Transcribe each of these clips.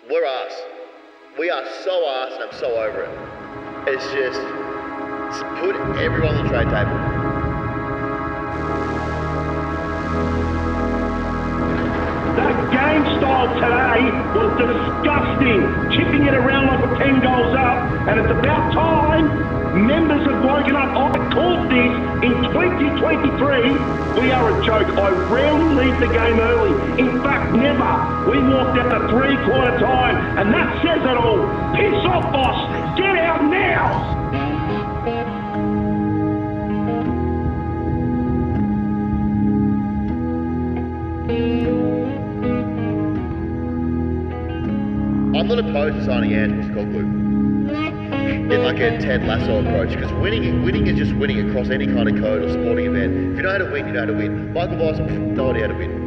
We're arse. We are so arse, and I'm so over it. It's just put everyone on the trade table. That game style today was disgusting. Chipping it around like we're 10 goals up. And it's about time members have woken up. I called this in 2023. We are a joke. I rarely leave the game early. In fact, never. We walked out at 3/4 time. And that says it all. Piss off, boss. Get out now. I'm not opposed to signing Anthony Cogley in like a Ted Lasso approach, because winning is just winning across any kind of code or sporting event. If you know how to win, you know how to win. Michael Voss, no idea how to win.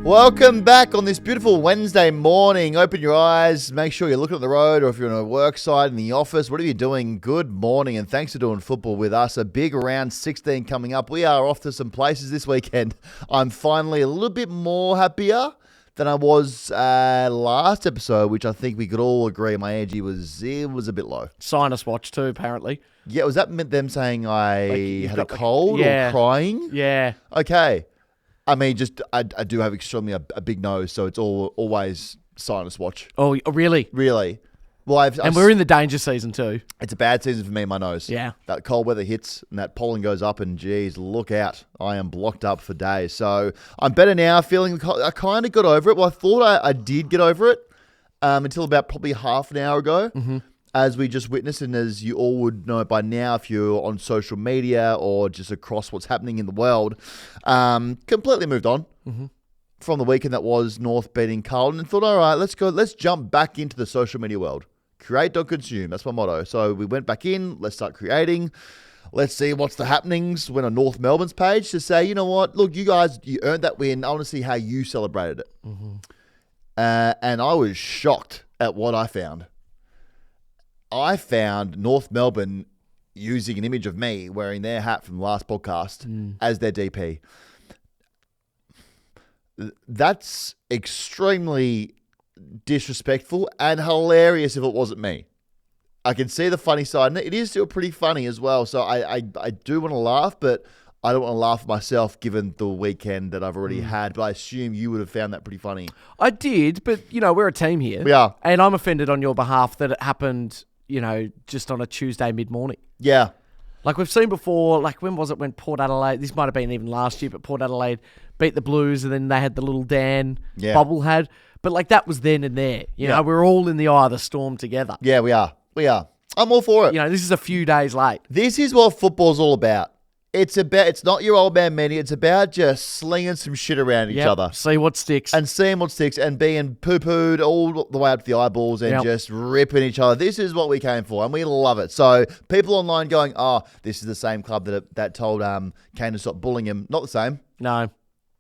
Welcome back on this beautiful Wednesday morning. Open your eyes, make sure you're looking at the road, or if you're on a work site, in the office, whatever you're doing, good morning, and thanks for doing football with us. A big round 16 coming up. We are off to some places this weekend. I'm finally a little bit more happier than I was last episode, which I think we could all agree my energy was a bit low. Sinus watch too, apparently. Yeah, was that meant them saying I had a cold or crying? Yeah. Okay. I mean, just I do have extremely a big nose, so it's always sinus watch. Oh, really? Really. Well, we're in the danger season too. It's a bad season for me and my nose. Yeah. That cold weather hits and that pollen goes up and, geez, look out. I am blocked up for days. So I'm better now, feeling I kind of got over it. Well, I thought I did get over it until about probably half an hour ago, as we just witnessed, and as you all would know by now if you're on social media or just across what's happening in the world, completely moved on. From the weekend that was North beating Carlton, and thought, all right, let's jump back into the social media world. Create, don't consume. That's my motto. So we went back in. Let's start creating. Let's see what's the happenings. Went on North Melbourne's page to say, you know what? Look, you guys, you earned that win. I want to see how you celebrated it. And I was shocked at what I found. I found North Melbourne using an image of me wearing their hat from the last podcast as their DP. That's extremely disrespectful and hilarious if it wasn't me. I can see the funny side, and it is still pretty funny as well. So I do want to laugh, but I don't want to laugh myself given the weekend that I've already had. But I assume you would have found that pretty funny. I did, but we're a team here. We are. And I'm offended on your behalf that it happened, just on a Tuesday mid-morning. Yeah. Like we've seen before, like when was it when Port Adelaide, this might have been even last year, but Port Adelaide beat the Blues and then they had the little Dan bubble had. But like that was then and there. You know, we're all in the eye of the storm together. Yeah, we are. We are. I'm all for it. This is a few days late. This is what football's all about. It's not your old man Manny. It's about just slinging some shit around each other. See what sticks. And seeing what sticks and being poo-pooed all the way up to the eyeballs and just ripping each other. This is what we came for, and we love it. So people online going, oh, this is the same club that told Kane to stop bullying him. Not the same. No.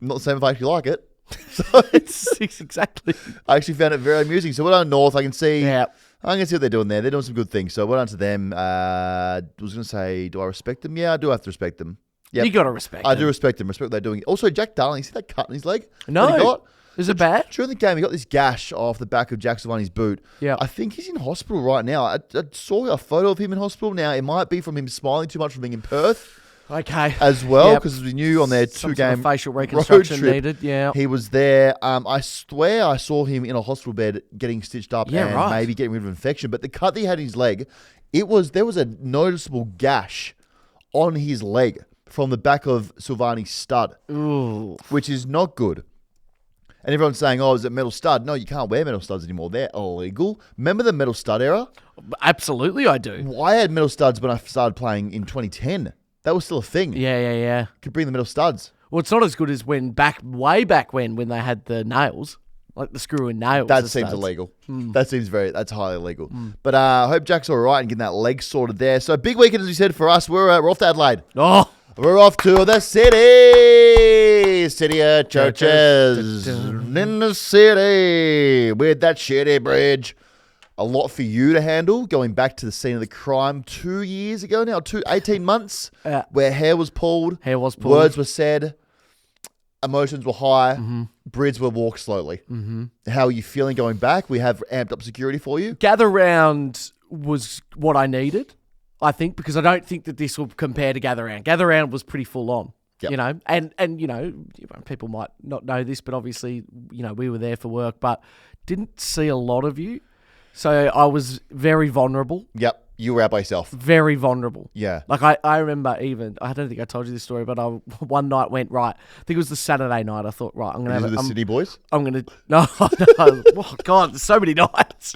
Not the same if I actually like it. So it's exactly. I actually found it very amusing. So we're on North. I can see. Yeah. I can see what they're doing there. They're doing some good things. So well done to them. I was going to say, do I respect them? Yeah, I do have to respect them. Yep. You got to respect them. I do respect them. Respect what they're doing. Also, Jack Darling, see that cut in his leg? No. Is it bad? During the game, he got this gash off the back of Jack Silvani's boot. Yeah. I think he's in hospital right now. I saw a photo of him in hospital. Now, it might be from him smiling too much from being in Perth. Okay. As well, because we knew on their two-game facial reconstruction road trip, needed. Yeah. He was there. I swear I saw him in a hospital bed getting stitched up and maybe getting rid of infection. But the cut that he had in his leg, there was a noticeable gash on his leg from the back of Silvani's stud, which is not good. And everyone's saying, oh, is it metal stud? No, you can't wear metal studs anymore. They're illegal. Remember the metal stud era? Absolutely, I do. I had metal studs when I started playing in 2010. That was still a thing. Yeah. Could bring the metal studs. Well, it's not as good as way back when they had the nails, like the screw and nails. That seems illegal. That's highly illegal. But I hope Jack's all right and getting that leg sorted there. So big weekend, as we said, for us. We're off to Adelaide. Oh. We're off to the city of churches in the city with that shitty bridge. A lot for you to handle, going back to the scene of the crime 2 years ago now, 18 months, where hair was pulled, words were said, emotions were high, Brids will walk slowly. Mm-hmm. How are you feeling going back? We have amped up security for you. Gather round was what I needed, I think, because I don't think that this will compare to gather round. Gather round was pretty full on. Yep. You know, and you know, people might not know this, but obviously, you know, we were there for work, but didn't see a lot of you. So I was very vulnerable. Yep. You were out by yourself. Very vulnerable. Yeah. Like I remember even, I don't think I told you this story, but one night went, right, I think it was the Saturday night, I thought, right, I'm going to have the City Boys? I'm going to, no. Oh, God, there's so many nights.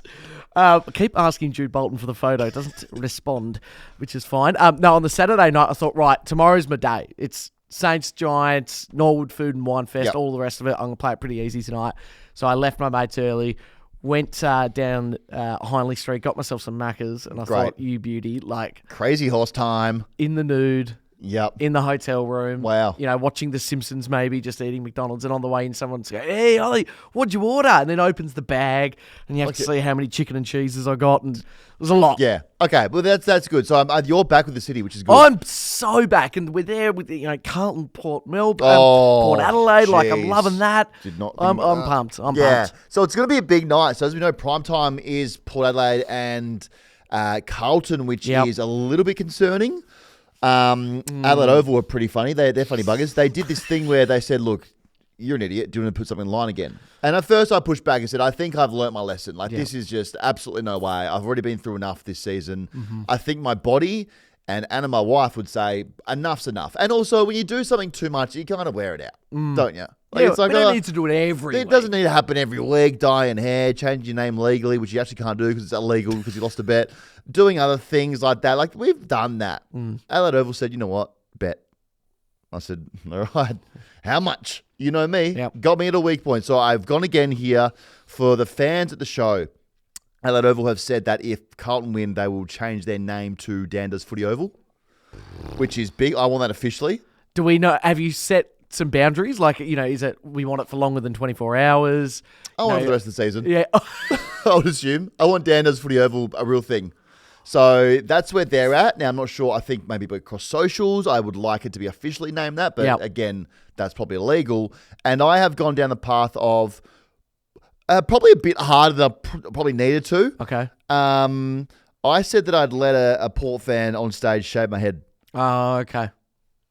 I keep asking Jude Bolton for the photo. It doesn't respond, which is fine. No, on the Saturday night, I thought, right, tomorrow's my day. It's Saints, Giants, Norwood Food and Wine Fest, all the rest of it. I'm going to play it pretty easy tonight. So I left my mates early. Went down Hindley Street, got myself some Maccas, and I thought, you beauty, like... Crazy horse time. In the nude. Yep. In the hotel room. Wow. You know, watching The Simpsons maybe, just eating McDonald's, and on the way in someone's going, hey, Ollie, what'd you order? And then opens the bag, and you have to see how many chicken and cheeses I got, and it was a lot. Yeah. Okay, well, that's good. So you're back with the City, which is good. I'm so back, and we're there with, you know, Carlton, Port Melbourne, Port Adelaide, geez. like, I'm loving that. I'm pumped. I'm yeah. pumped. So it's going to be a big night. So as we know, prime time is Port Adelaide and Carlton, which is a little bit concerning. Adelaide Oval were pretty funny. They're funny buggers. They did this thing where they said, look, you're an idiot. Do you want to put something in line again? And at first I pushed back and said, I think I've learnt my lesson. Like, this is just absolutely no way. I've already been through enough this season. Mm-hmm. I think my body and Anna, my wife, would say, enough's enough. And also, when you do something too much, you kind of wear it out, don't you? Like, it's like, we don't need to do it every week. It doesn't need to happen every week. Dyeing hair, changing your name legally, which you actually can't do because it's illegal because you lost a bet. Doing other things like that. Like, we've done that. Adelaide Oval said, you know what? Bet. I said, all right. How much? You know me. Yep. Got me at a weak point. So I've gone again here for the fans at the show. Adelaide Oval have said that if Carlton win, they will change their name to Dander's Footy Oval, which is big. I want that officially. Do we know? Have you set some boundaries? Like, you know, is it we want it for longer than 24 hours? I want it for the rest of the season. Yeah. I would assume. I want Dander's Footy Oval a real thing. So that's where they're at. Now, I'm not sure. I think maybe across socials, I would like it to be officially named that. But again, that's probably illegal. And I have gone down the path of probably a bit harder than I probably needed to. Okay. I said that I'd let a Port fan on stage shave my head. Oh, okay.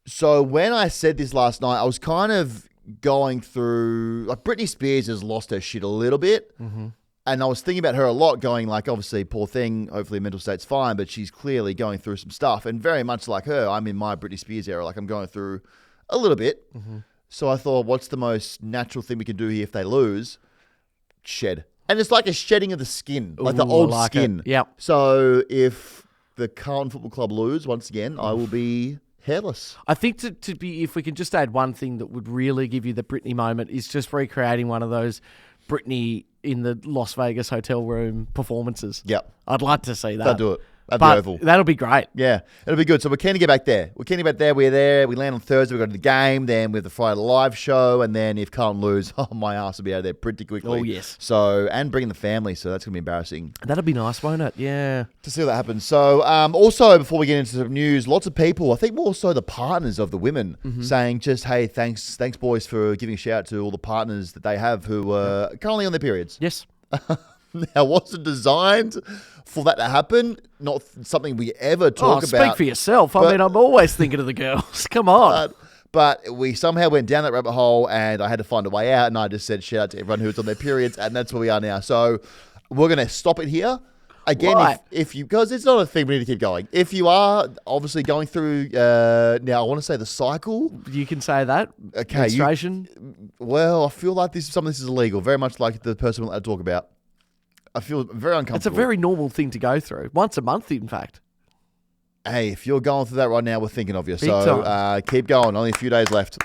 So when I said this last night, I was kind of going through... Like, Britney Spears has lost her shit a little bit. Mm-hmm. And I was thinking about her a lot, going like, obviously, poor thing, hopefully her mental state's fine, but she's clearly going through some stuff. And very much like her, I'm in my Britney Spears era. Like, I'm going through a little bit. Mm-hmm. So I thought, what's the most natural thing we can do here if they lose? Shed. And it's like a shedding of the skin, like the old skin. Yep. So if the Carlton Football Club lose, once again, I will be hairless. I think to be, if we can just add one thing that would really give you the Britney moment, is just recreating one of those Britney in the Las Vegas hotel room performances. Yep. I'd like to see that. They'll do it. That'd be Oval. That'll be great. Yeah, it'll be good. So we're keen to get back there. We're there. We land on Thursday. We go to the game. Then we have the Friday live show. And then if Carlton lose, my ass will be out of there pretty quickly. Oh, yes. So, and bringing the family. So that's going to be embarrassing. That'll be nice, won't it? Yeah. To see what happens. So, also, before we get into some news, lots of people, I think more so the partners of the women, saying just, hey, thanks boys for giving a shout out to all the partners that they have who are currently on their periods. Yes. Now, wasn't designed for that to happen. Not something we ever talk about. Speak for yourself. I mean, I'm always thinking of the girls. Come on. But we somehow went down that rabbit hole, and I had to find a way out, and I just said shout out to everyone who's on their periods, and that's where we are now. So we're going to stop it here. Again, right. if you, because it's not a thing we need to keep going. If you are obviously going through, now I want to say the cycle. You can say that. Okay. Menstruation. Well, I feel like some of this is illegal, very much like the person we're allowed to talk about. I feel very uncomfortable. It's a very normal thing to go through. Once a month, in fact. Hey, if you're going through that right now, we're thinking of you. Big so time. Keep going. Only a few days left.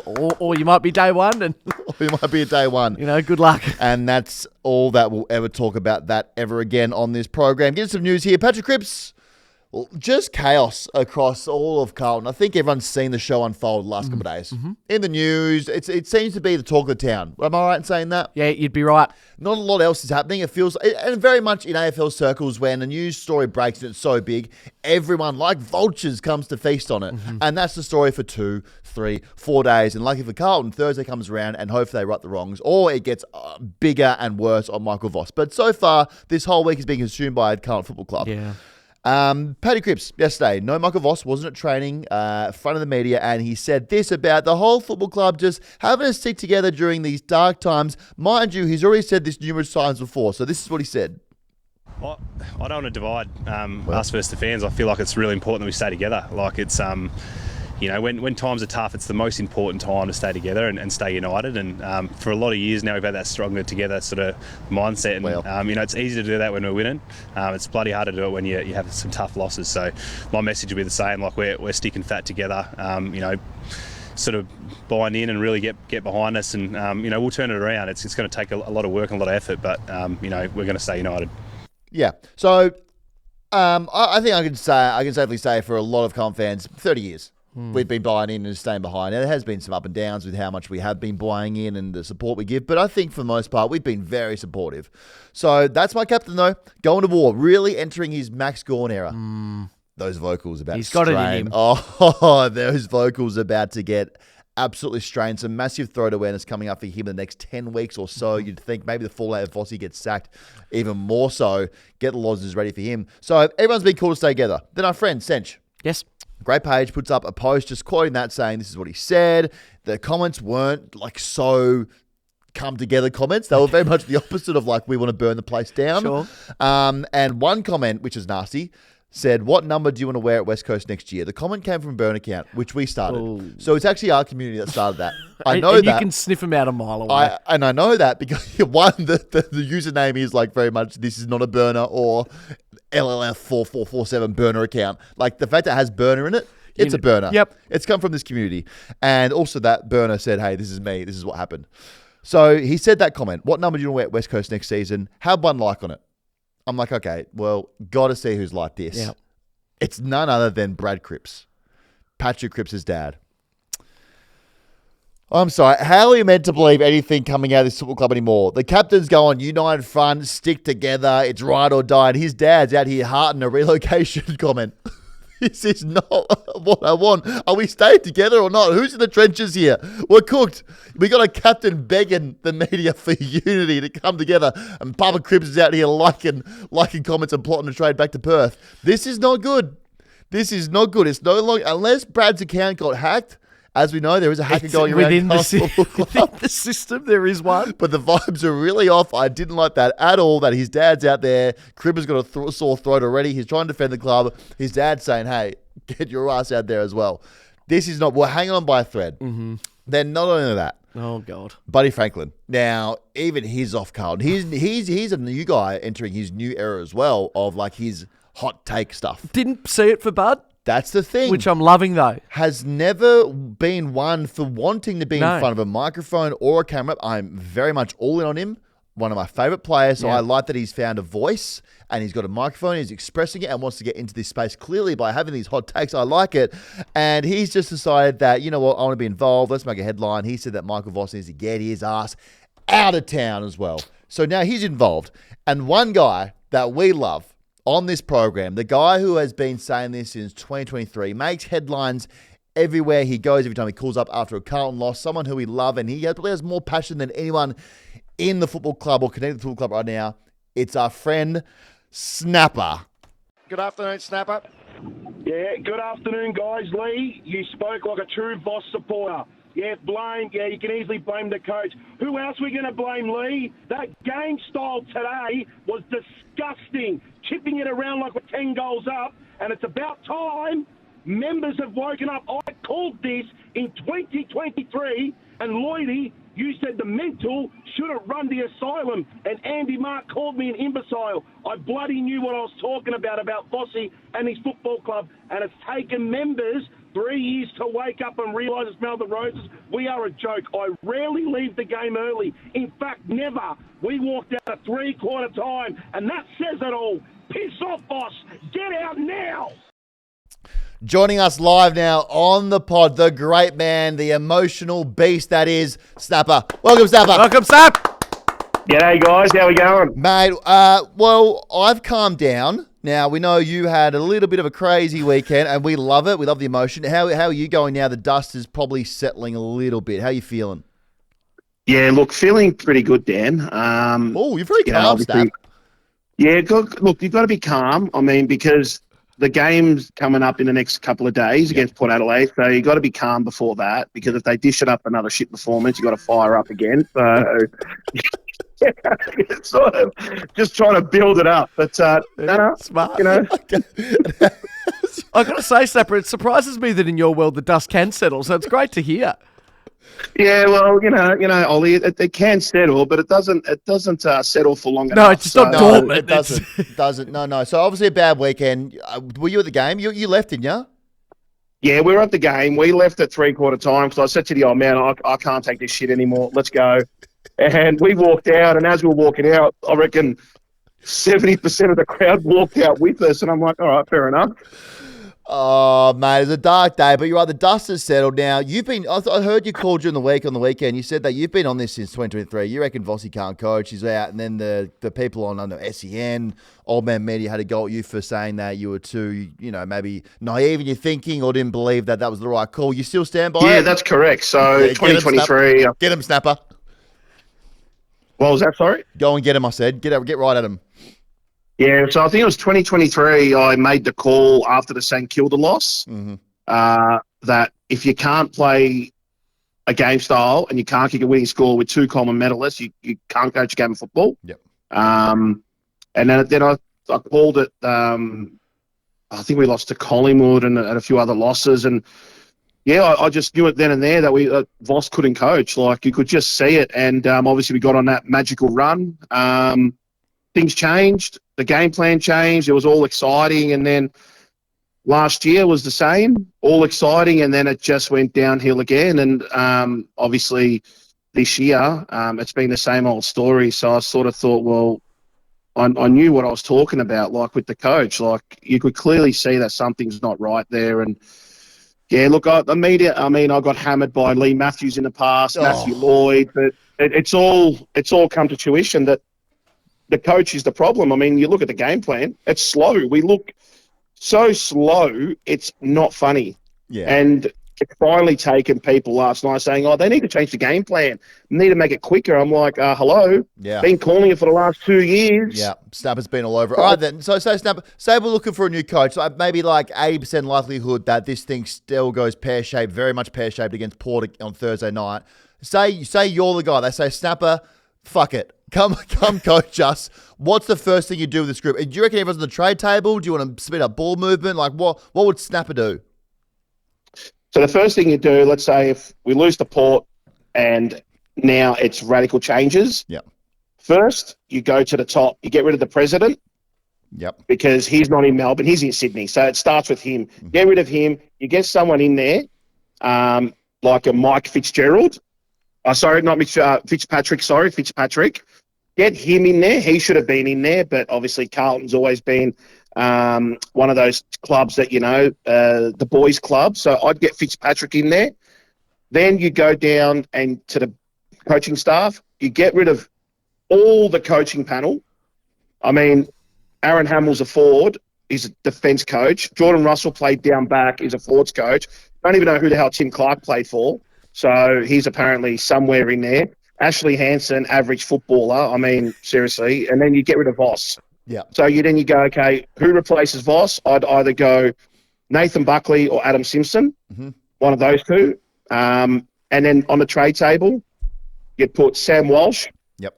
or you might be day one. And or you might be at day one. You know, good luck. And that's all that we'll ever talk about that ever again on this program. Get some news here. Patrick Cripps, Well, just chaos across all of Carlton. I think everyone's seen the show unfold the last couple of days. In the news, it seems to be the talk of the town. Am I right in saying that? Yeah, you'd be right. Not a lot else is happening. It feels, and very much in AFL circles, when a news story breaks and it's so big, everyone, like vultures, comes to feast on it. And that's the story for 2, 3, 4 days. And lucky for Carlton, Thursday comes around and hopefully they right the wrongs, or it gets bigger and worse on Michael Voss. But so far, this whole week is being consumed by Carlton Football Club. Yeah. Paddy Cripps yesterday, no Michael Voss, wasn't at training, front of the media, and he said this about the whole football club just having to stick together during these dark times. Mind you, he's already said this numerous times before, so this is what he said. I don't want to divide us versus the fans. I feel like it's really important that we stay together. Like it's, you know, when times are tough, it's the most important time to stay together and stay united. And for a lot of years now, we've had that stronger together sort of mindset. And, you know, it's easy to do that when we're winning. It's bloody hard to do it when you have some tough losses. So my message will be the same. Like we're sticking fat together, you know, sort of buying in and really get behind us. And, you know, we'll turn it around. It's going to take a lot of work and a lot of effort, but, you know, we're going to stay united. Yeah. So I think I can safely say for a lot of Carlton fans, 30 years. We've been buying in and staying behind. And there has been some up and downs with how much we have been buying in and the support we give. But I think for the most part, we've been very supportive. So that's my captain, though. Going to war. Really entering his Max Gawn era. Those vocals about He's got it in strain. him. Oh, those vocals about to get absolutely strained. Some massive throat awareness coming up for him in the next 10 weeks or so. You'd think maybe the fallout of Vossi gets sacked even more so. Get the losses ready for him. So everyone's been cool to stay together. Then our friend, Sench. Yes. Great page, puts up a post just quoting that, saying this is what he said. The comments weren't like so come together comments. They were very much the opposite of like, we want to burn the place down. Sure. And one comment, which is nasty, said, what number do you want to wear at West Coast next year? The comment came from a burn account, which we started. Ooh. So it's actually our community that started that. I know and that. you can sniff them out a mile away. I know that because one, the username is like very much, this is not a burner, or LLF4447 burner account. Like the fact that it has burner in it, it's a burner. Yep. It's come from this community. And also that burner said, hey, this is me. This is what happened. So he said that comment. What number do you want to wear at West Coast next season? Have one like on it. I'm like, okay, well, got to see who's like this. Yep. It's none other than Brad Cripps, Patrick Cripps' dad. I'm sorry, how are you meant to believe anything coming out of this football club anymore? The captain's going, united front, stick together, it's ride or die. And his dad's out here hearting a relocation comment. This is not what I want. Are we staying together or not? Who's in the trenches here? We're cooked. We got a captain begging the media for unity to come together, and Papa Cripps is out here liking comments and plotting to trade back to Perth. This is not good. This is not good. It's no longer, unless Brad's account got hacked. As we know, there is a hacker going around within the the system. There is one, but the vibes are really off. I didn't like that at all. That his dad's out there. Cribber's got a sore throat already. He's trying to defend the club. His dad's saying, "Hey, get your ass out there as well." This is not. We're hanging on by a thread. Then not only that. Oh God, Buddy Franklin. Now, even he's off Carlton. He's a new guy entering his new era as well of like his hot take stuff. didn't see it for Bud. That's the thing. Which I'm loving, though. Has never been one for wanting to be in No. front of a microphone or a camera. I'm very much all in on him. One of my favourite players. So Yeah. I like that he's found a voice and he's got a microphone. He's expressing it and wants to get into this space clearly by having these hot takes. I like it. And he's just decided that, you know what, I want to be involved. Let's make a headline. He said that Michael Voss needs to get his ass out of town as well. So now he's involved. And one guy that we love on this program, the guy who has been saying this since 2023, makes headlines everywhere he goes, every time he calls up after a Carlton loss, someone who we love, and he probably has more passion than anyone in the football club or connected to the football club right now. It's our friend, Snapper. Good afternoon, Snapper. Yeah, good afternoon, guys. Lee, you spoke like a true Voss supporter. Yeah, blame. Yeah, you can easily blame the coach. Who else are we going to blame, Lee? That game style today was disgusting. Chipping it around like we're 10 goals up. And it's about time members have woken up. I called this in 2023. And Lloydie, you said the mental should have run the asylum. And Andy Mark called me an imbecile. I bloody knew what I was talking about Vossi and his football club. And it's taken members 3 years to wake up and realise and smell the roses. We are a joke. I rarely leave the game early. In fact, never. We walked out at 3/4 time, and that says it all. Piss off, boss. Get out now. Joining us live now on the pod, the great man, the emotional beast that is Snapper. Welcome, Snapper. Welcome, Snap. G'day, guys. How we going? Mate, well, I've calmed down. Now, we know you had a little bit of a crazy weekend, and we love it. We love the emotion. How are you going now? The dust is probably settling a little bit. How are you feeling? Yeah, look, feeling pretty good, Dan. Oh, you're very calm, Snap. Yeah, look, you've got to be calm. I mean, because the game's coming up in the next couple of days against Port Adelaide, so you've got to be calm before that, because if they dish it up another shit performance, you've got to fire up again. So, it's sort of just trying to build it up. But, no, Smart. you know. I've got to say, Snapper, it surprises me that in your world the dust can settle, so it's great to hear. Yeah, well, you know, Ollie, it can settle, but it doesn't settle for long enough. No, it's just not dormant. It doesn't. It doesn't. No. So obviously a bad weekend. Were you at the game? You left, didn't you? Yeah, we were at the game. We left at 3/4 time because I said to the old man, I can't take this shit anymore. Let's go. And we walked out, and as we were walking out, I reckon 70% of the crowd walked out with us, and I'm like, all right, fair enough. Oh, mate, it's a dark day, but you're right. The dust has settled now. I heard you called during the week on the weekend. You said that you've been on this since 2023. You reckon Vossi can't coach. He's out. And then the people on under SEN, Old Man Media had a go at you for saying that you were too, maybe naive in your thinking or didn't believe that was the right call. You still stand by it? Yeah, that's correct. So 2023. Get him, Snapper. What was that, sorry? Go and get him, I said. Get right at him. Yeah, so I think it was 2023 I made the call after the St Kilda loss that if you can't play a game style and you can't kick a winning score with two common medalists, you can't coach a game of football. Yep. And then I called it, I think we lost to Collingwood and a few other losses. And, yeah, I just knew it then and there that Voss couldn't coach. Like, you could just see it. And obviously we got on that magical run. Things changed. The game plan changed. It was all exciting. And then last year was the same, all exciting. And then it just went downhill again. And obviously this year it's been the same old story. So I sort of thought, well, I knew what I was talking about, like with the coach. Like, you could clearly see that something's not right there. And, yeah, look, the media, I got hammered by Lee Matthews in the past, Matthew Lloyd. But it's all come to fruition that the coach is the problem. I mean, you look at the game plan, it's slow. We look so slow, it's not funny. Yeah. And it's finally taken people last night saying, they need to change the game plan. They need to make it quicker. I'm like, hello? Yeah. Been calling it for the last 2 years. Yeah, Snapper's been all over it. All right, then. So Snapper, say we're looking for a new coach. So maybe like 80% likelihood that this thing still goes pear-shaped, very much pear-shaped against Port on Thursday night. Say you're the guy. They say, Snapper, fuck it. Come coach us. What's the first thing you do with this group? Do you reckon everyone's on the trade table? Do you want to speed up ball movement? Like, what would Snapper do? So the first thing you do, let's say if we lose to Port and now it's radical changes. Yep. First, you go to the top. You get rid of the president. Yep. Because he's not in Melbourne. He's in Sydney. So it starts with him. Mm-hmm. Get rid of him. You get someone in there like a Mike Fitzgerald. Fitzpatrick. Get him in there. He should have been in there, but obviously Carlton's always been one of those clubs that, the boys' club. So I'd get Fitzpatrick in there. Then you go down and to the coaching staff. You get rid of all the coaching panel. I mean, Aaron Hamill's a forward. He's a defence coach. Jordan Russell played down back. He's a forwards coach. Don't even know who the hell Tim Clark played for. So he's apparently somewhere in there. Ashley Hansen, average footballer. I mean, seriously. And then you get rid of Voss. Yeah. So you go, okay, who replaces Voss? I'd either go Nathan Buckley or Adam Simpson, one of those two. And then on the trade table, you'd put Sam Walsh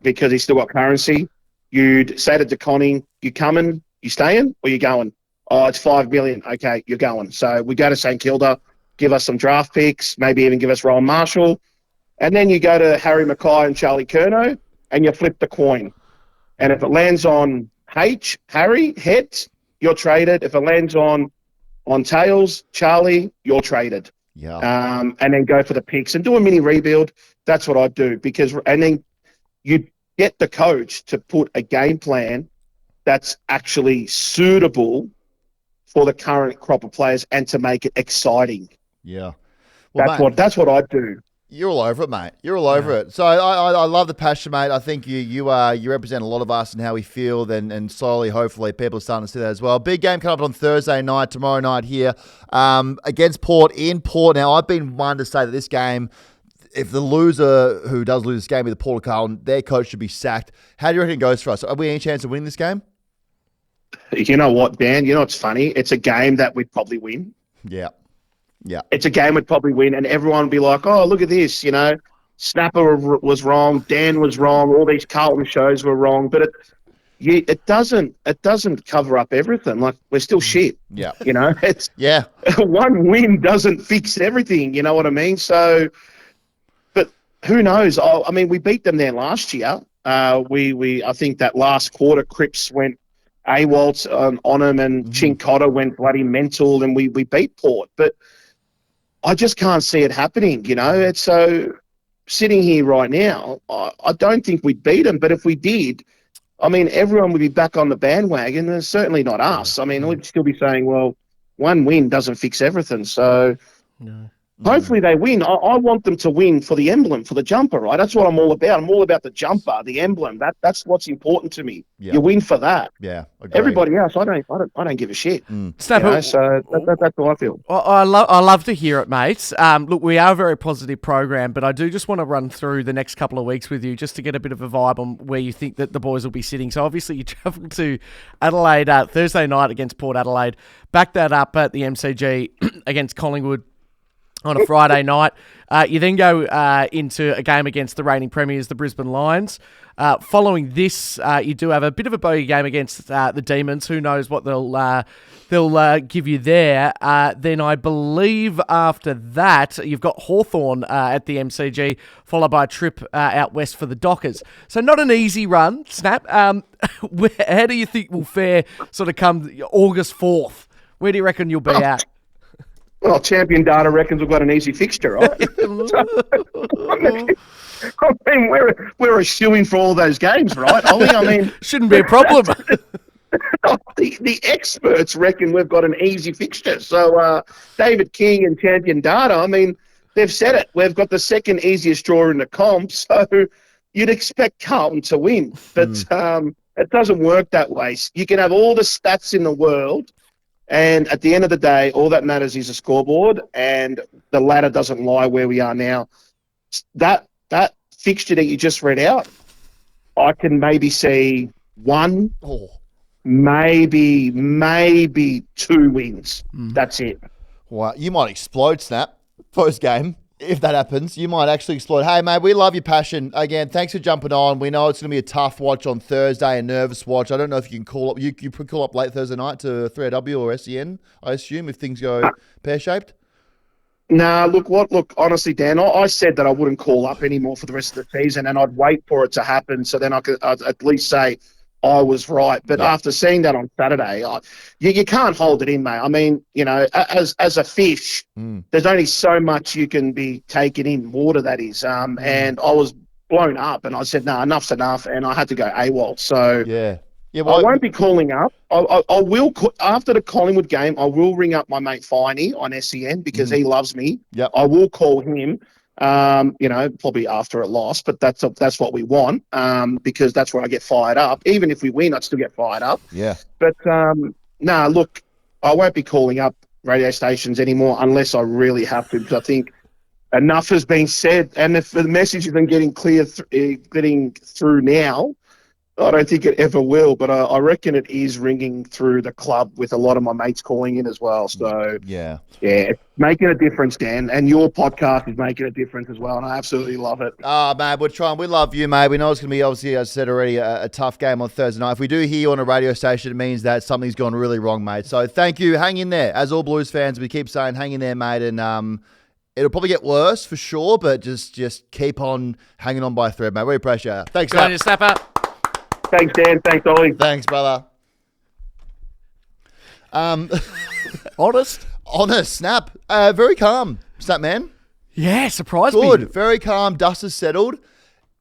because he's still got currency. You'd say to DeConning, you coming, you staying, or you going? Oh, it's $5 million. Okay, you're going. So we go to St Kilda, give us some draft picks, maybe even give us Rowan Marshall. And then you go to Harry Mackay and Charlie Curnow, and you flip the coin. And if it lands on Harry, heads, you're traded. If it lands on tails, Charlie, you're traded. Yeah. And then go for the picks and do a mini rebuild. That's what I'd do and then you get the coach to put a game plan that's actually suitable for the current crop of players and to make it exciting. Yeah. Well, That's what I'd do. You're all over it, mate. You're all over it. So I love the passion, mate. I think you represent a lot of us and how we feel, and slowly, hopefully, people are starting to see that as well. Big game coming up on Thursday night, tomorrow night here, against Port in Port. Now, I've been one to say that this game, if the loser who does lose this game is the Port of Carlton, their coach should be sacked. How do you reckon it goes for us? Have we any chance of winning this game? You know what, Dan? You know what's funny? It's a game that we'd probably win. Yeah. Yeah. It's a game we'd probably win, and everyone would be like, oh, look at this, Snapper was wrong, Dan was wrong, all these Carlton shows were wrong, but it doesn't cover up everything. Like, we're still shit. Yeah. It's Yeah. One win doesn't fix everything, you know what I mean? So, but who knows? I mean, we beat them there last year. I think that last quarter, Cripps went AWOL on him, and Chincotta went bloody mental, and we beat Port. But I just can't see it happening, It's so sitting here right now, I don't think we'd beat them. But if we did, I mean, everyone would be back on the bandwagon, and certainly not us. I mean, we'd still be saying, well, one win doesn't fix everything. So hopefully they win. I want them to win for the emblem, for the jumper, right? That's what I'm all about. I'm all about the jumper, the emblem. That's what's important to me. Yeah. You win for that. Yeah. Agreed. Everybody else, I don't give a shit. Snapper, so that's how I feel. I love to hear it, mates. Look, we are a very positive program, but I do just want to run through the next couple of weeks with you just to get a bit of a vibe on where you think that the boys will be sitting. So obviously you travel to Adelaide Thursday night against Port Adelaide, back that up at the MCG against Collingwood on a Friday night. You then go into a game against the reigning premiers, the Brisbane Lions. Following this, you do have a bit of a bogey game against the Demons. Who knows what they'll give you there. Then I believe after that, you've got Hawthorn at the MCG, followed by a trip out west for the Dockers. So not an easy run, Snap. How do you think we'll fare sort of come August 4th? Where do you reckon you'll be at? Well, Champion Data reckons we've got an easy fixture, right? I mean, we're a shoo-in for all those games, right, Ollie? I mean, shouldn't be a problem. The experts reckon we've got an easy fixture. So David King and Champion Data, I mean, they've said it. We've got the second easiest draw in the comp, so you'd expect Carlton to win. But it doesn't work that way. You can have all the stats in the world, and at the end of the day, all that matters is a scoreboard, and the ladder doesn't lie where we are now. That fixture that you just read out, I can maybe see one, maybe 2 wins. That's it. Wow, you might explode, Snap, post game. If that happens, you might actually explode. Hey, mate, we love your passion. Again, thanks for jumping on. We know it's going to be a tough watch on Thursday, a nervous watch. I don't know if you can call up. You could call up late Thursday night to 3AW or SEN, I assume, if things go pear-shaped. Nah, look, honestly, Dan, I said that I wouldn't call up anymore for the rest of the season, and I'd wait for it to happen so then I'd at least say I was right. But after seeing that on Saturday, you can't hold it in, mate. I mean, as a fish, there's only so much you can be taking in, water that is. And I was blown up, and I said, no, enough's enough, and I had to go AWOL. So I won't be calling up. I will, after the Collingwood game, I will ring up my mate Finey on SEN because he loves me. Yep. I will call him. Probably after a loss, but that's what we want, because that's where I get fired up. Even if we win, I'd still get fired up. Yeah. But, look, I won't be calling up radio stations anymore unless I really have to, because I think enough has been said. And if the message isn't getting getting through now, I don't think it ever will, but I reckon it is ringing through the club with a lot of my mates calling in as well. So, yeah, it's making a difference, Dan, and your podcast is making a difference as well, and I absolutely love it. Mate, we're trying. We love you, mate. We know it's going to be, obviously, as I said already, a tough game on Thursday night. If we do hear you on a radio station, it means that something's gone really wrong, mate. So thank you. Hang in there. As all Blues fans, we keep saying, hang in there, mate, and it'll probably get worse for sure, but just keep on hanging on by a thread, mate. We appreciate it. Thanks, Good on you, Snapper. Thanks, Dan. Thanks, Ollie. Thanks, brother. Honest, Snap. Very calm, Snap man. Yeah, surprised me. Good, very calm. Dust has settled.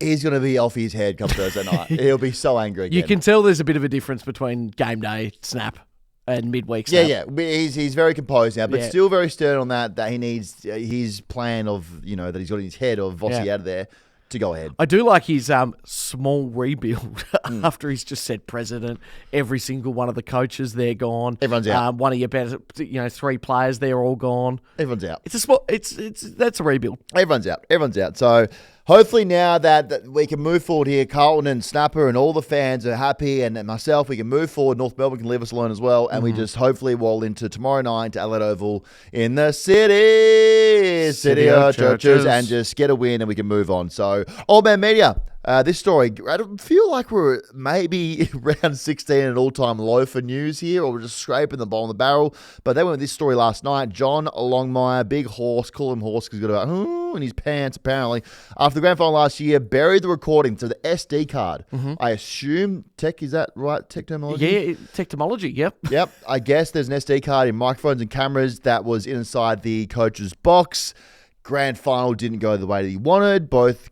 He's going to be off his head come Thursday night. He'll be so angry again. You can tell there's a bit of a difference between game day snap and midweek snap. Yeah. He's very composed now, but still very stern on that he needs his plan of, that he's got in his head of Vossi out of there to go ahead. I do like his small rebuild after he's just said president. Every single one of the coaches, they're gone. Everyone's out. One of your better, 3 players, they're all gone. Everyone's out. That's a rebuild. Everyone's out. So hopefully now that we can move forward here, Carlton and Snapper and all the fans are happy, and myself, we can move forward. North Melbourne can leave us alone as well, and we just hopefully roll into tomorrow night to Adelaide Oval in the city of churches, and just get a win, and we can move on. So, Old Man Media. This story, I feel like we're maybe round 16 at an all-time low for news here, or we're just scraping the bottom of the barrel. But they went with this story last night. John Longmire, big horse, call him horse because he's got in his pants apparently. After the grand final last year, buried the recording to the SD card. I assume is that right? Tech terminology? Yeah, technology, yep. Yep, I guess there's an SD card in microphones and cameras that was inside the coach's box. Grand final didn't go the way that he wanted. Both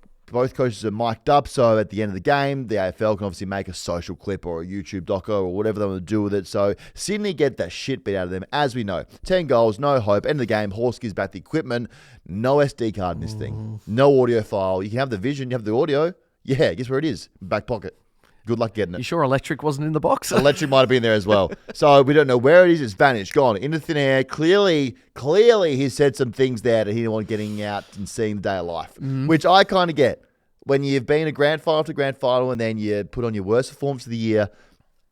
coaches are mic'd up, so at the end of the game, the AFL can obviously make a social clip or a YouTube doco or whatever they want to do with it. So Sydney get that shit beat out of them, as we know. 10 goals, no hope. End of the game, Horse gives back the equipment. No SD card in this thing. No audio file. You can have the vision, you have the audio. Yeah, guess where it is? Back pocket. Good luck getting it. You sure Electric wasn't in the box? Electric might have been there as well. So we don't know where it is. It's vanished, gone into thin air. Clearly, he said some things there that he didn't want getting out and seeing the day of life, which I kind of get. When you've been a grand final to grand final and then you put on your worst performance of the year,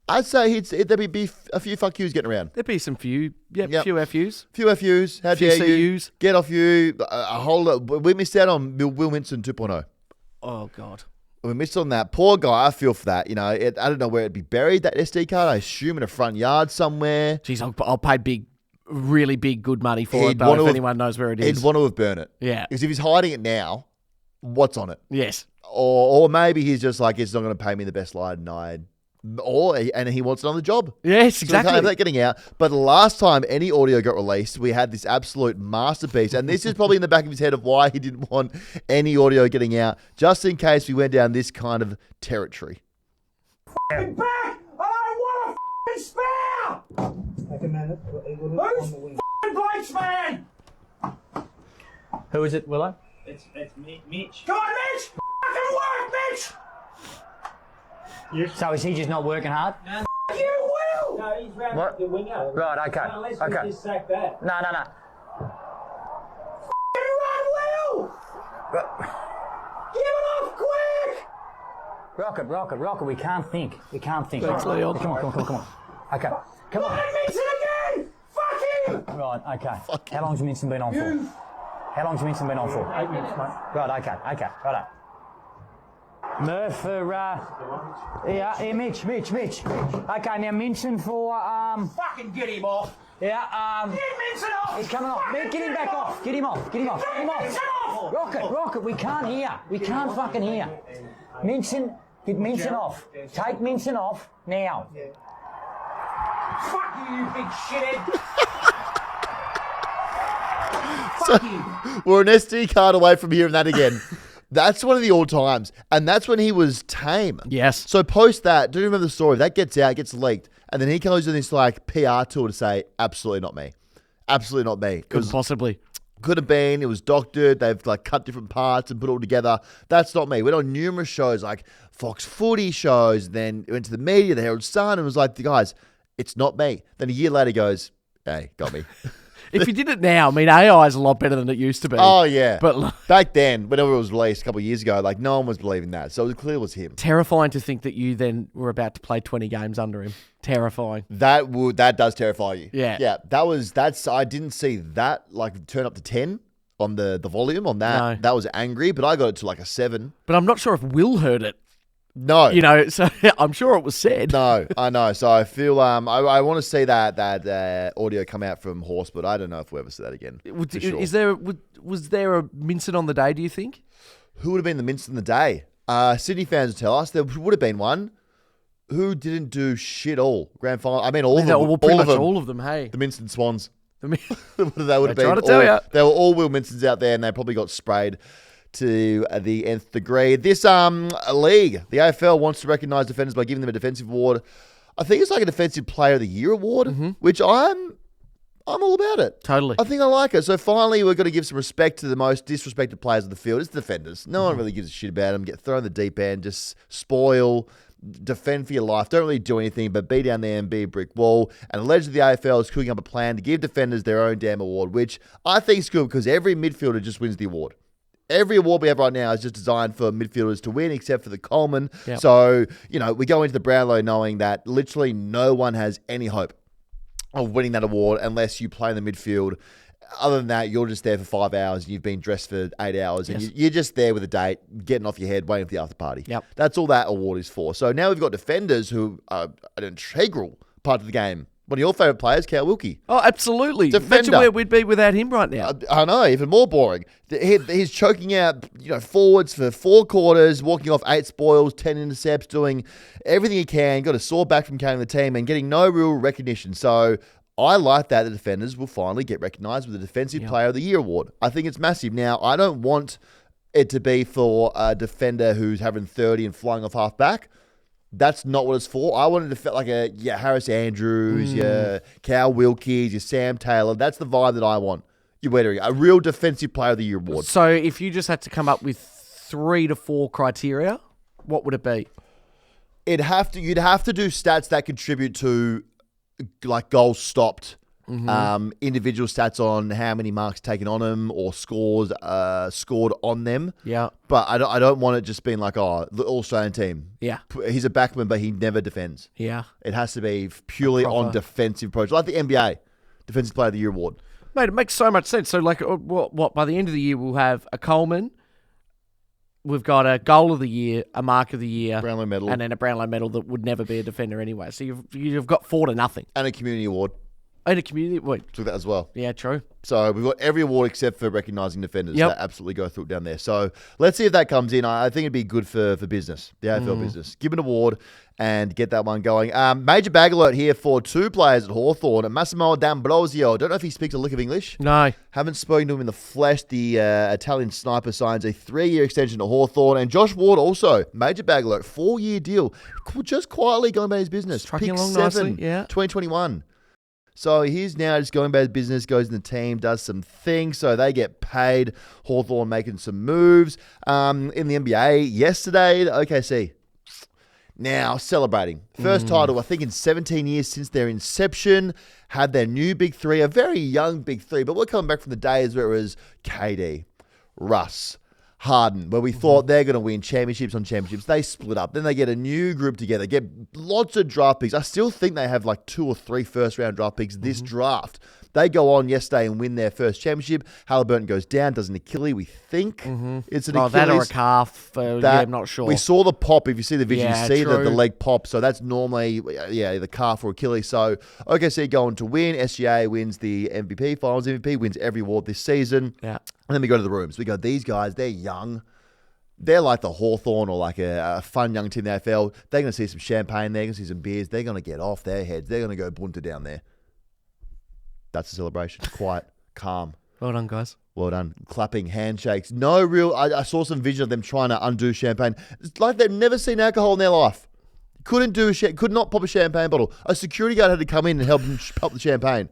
I'd say there'd be a few fuck yous getting around. There'd be some few FUs. Few FUs. How dare you? CUs. Get off you. A whole lot. We missed out on Will Minson 2.0. Oh, God. We missed on that. Poor guy. I feel for that. I don't know where it'd be buried, that SD card. I assume in a front yard somewhere. Jeez, I'll pay really big, good money for it, but if anyone knows where it is. He'd want to have burned it. Yeah. Because if he's hiding it now, what's on it? Yes. Or maybe he's just like, it's not going to pay me the best line and he wants another job. Yes, exactly. So we can't have that getting out. But the last time any audio got released, we had this absolute masterpiece. And this is probably in the back of his head of why he didn't want any audio getting out, just in case we went down this kind of territory. Back! I don't want a spare! Take a minute. Who's Blake's man? Who is it, Willow? It's Mitch. Come on, Mitch! Fucking work, Mitch! So is he just not working hard? No, you will! No, he's round What? the winger. Right, okay. Unless Okay. we just sack that. No. You run, Will! Give it off quick! Rocket, we can't think. Thanks, Leon. Come on. Okay, come on. Let Minson again! Fuck him! Right, okay. How long's Minson been on for? How long's Minson been on for? 8 minutes, mate. Right, okay, righto. Murph for, Mitch. Okay, now Minson for, Fucking get him off! yeah, Get Minson off! he's coming off. Get him back off. Get him off. Get Minson off! Rocket, we can't hear. We can't fucking hear. Minson, get Minson off. Take Minson off now. Fuck you big shithead! We're an SD card away from hearing that again. That's one of the all times. And that's when he was tame. Yes. So post that, do you remember the story? That gets out, gets leaked. And then he goes on this PR tour to say, absolutely not me. Absolutely not me. Couldn't possibly. Could have been. It was doctored. They've cut different parts and put it all together. That's not me. Went on numerous shows like Fox Footy shows. Then went to the media, the Herald Sun, and was like, guys, it's not me. Then a year later he goes, hey, got me. If you did it now, AI is a lot better than it used to be. Oh, yeah. But back then, whenever it was released a couple of years ago, no one was believing that. So it was clear it was him. terrifying to think that you then were about to play 20 games under him. Terrifying. That does terrify you. Yeah. Yeah. That's I didn't see that turn up to 10 on the volume on that. No. That was angry, but I got it to a 7. But I'm not sure if Will heard it. No. So I'm sure it was said. No, I know. So I feel I want to see that audio come out from Horse, but I don't know if we'll ever see that again. Sure. Was there a Minson on the day, do you think? Who would have been the Minson on the day? Sydney fans will tell us. There would have been one. Who didn't do shit all? Grand final. I mean, all of them. Well, pretty much all of them, hey. The Minson Swans. I mean, They would have been. trying to tell ya. They were all Will Minsons out there, and they probably got sprayed to the nth degree. This league, the AFL wants to recognise defenders by giving them a defensive award. I think it's like a Defensive Player of the Year award, which I'm all about it. Totally. I think I like it. So finally, we're going to give some respect to the most disrespected players of the field. It's the defenders. No one really gives a shit about them. Get thrown in the deep end, just spoil, defend for your life. Don't really do anything but be down there and be a brick wall. And allegedly the AFL is cooking up a plan to give defenders their own damn award, which I think is good because every midfielder just wins the award. Every award we have right now is just designed for midfielders to win, except for the Coleman. Yep. So, we go into the Brownlow knowing that literally no one has any hope of winning that award unless you play in the midfield. Other than that, you're just there for 5 hours and you've been dressed for 8 hours and you're just there with a date, getting off your head, waiting for the after party. Yep. That's all that award is for. So now we've got defenders who are an integral part of the game. One of your favourite players, Cal Wilkie. Oh, absolutely. Defender. Imagine where we'd be without him right now. I know, even more boring. He's choking out, forwards for 4 quarters, walking off 8 spoils, 10 intercepts, doing everything he can. Got a sore back from carrying the team and getting no real recognition. So I like that the defenders will finally get recognised with the Defensive Player of the Year award. I think it's massive. Now, I don't want it to be for a defender who's having 30 and flying off half back. That's not what it's for. I wanted to feel like a Harris Andrews, your Cal Wilkies, your Sam Taylor. That's the vibe that I want. You're wearing a real Defensive Player of the Year award. So if you just had to come up with 3 to 4 criteria, what would it be? You'd have to do stats that contribute to like goals stopped, individual stats on how many marks taken on them or scores scored on them. Yeah. But I don't want it just being like, the All-Australian team. Yeah. He's a backman, but he never defends. Yeah. It has to be purely on defensive approach, like the NBA Defensive Player of the Year award. Mate, it makes so much sense. So, like, what by the end of the year, we'll have a Coleman, we've got a Goal of the Year, a Mark of the Year, Brownlow medal, and then a Brownlow medal that would never be a defender anyway. So you've got 4 to nothing. And a community award. And a community award. Took that as well. Yeah, true. So we've got every award except for recognising defenders. Yep. That absolutely go through it down there. So let's see if that comes in. I think it'd be good for business, the AFL business. Give an award and get that one going. Major bag alert here for 2 players at Hawthorn. Massimo D'Ambrosio. Don't know if he speaks a lick of English. No. Haven't spoken to him in the flesh. The Italian sniper signs a 3-year extension to Hawthorn. And Josh Ward also. Major bag alert. 4-year deal. Just quietly going about his business. Trucking Pick along 7, nicely, yeah. 2021. So he's now just going about his business, goes in the team, does some things. So they get paid. Hawthorn making some moves. In the NBA yesterday, the OKC now celebrating. First title, I think, in 17 years since their inception. Had their new big 3, a very young big 3. But we're coming back from the days where it was KD, Russ, Harden, where we thought they're going to win championships on championships. They split up. Then they get a new group together, get lots of draft picks. I still think they have like 2 or 3 first-round draft picks this draft. They go on yesterday and win their first championship. Halliburton goes down, does an Achilles, we think. It's an Achilles. That or a calf. I'm not sure. We saw the pop. If you see the vision, Yeah, you see the true. leg pop. So that's normally, the calf or Achilles. So OKC going to win. SGA wins the MVP, Finals MVP, wins every award this season. Yeah. And then we go to the rooms. We go, these guys, they're young. They're like the Hawthorn or like a fun young team in the AFL. They're going to see some champagne. They're going to see some beers. They're going to get off their heads. They're going to go bunta down there. That's a celebration. Quiet, calm. Well done, guys. Well done. Clapping, handshakes. No real... I saw some vision of them trying to undo champagne. It's like they've never seen alcohol in their life. Could not pop a champagne bottle. A security guard had to come in and help them pop the champagne.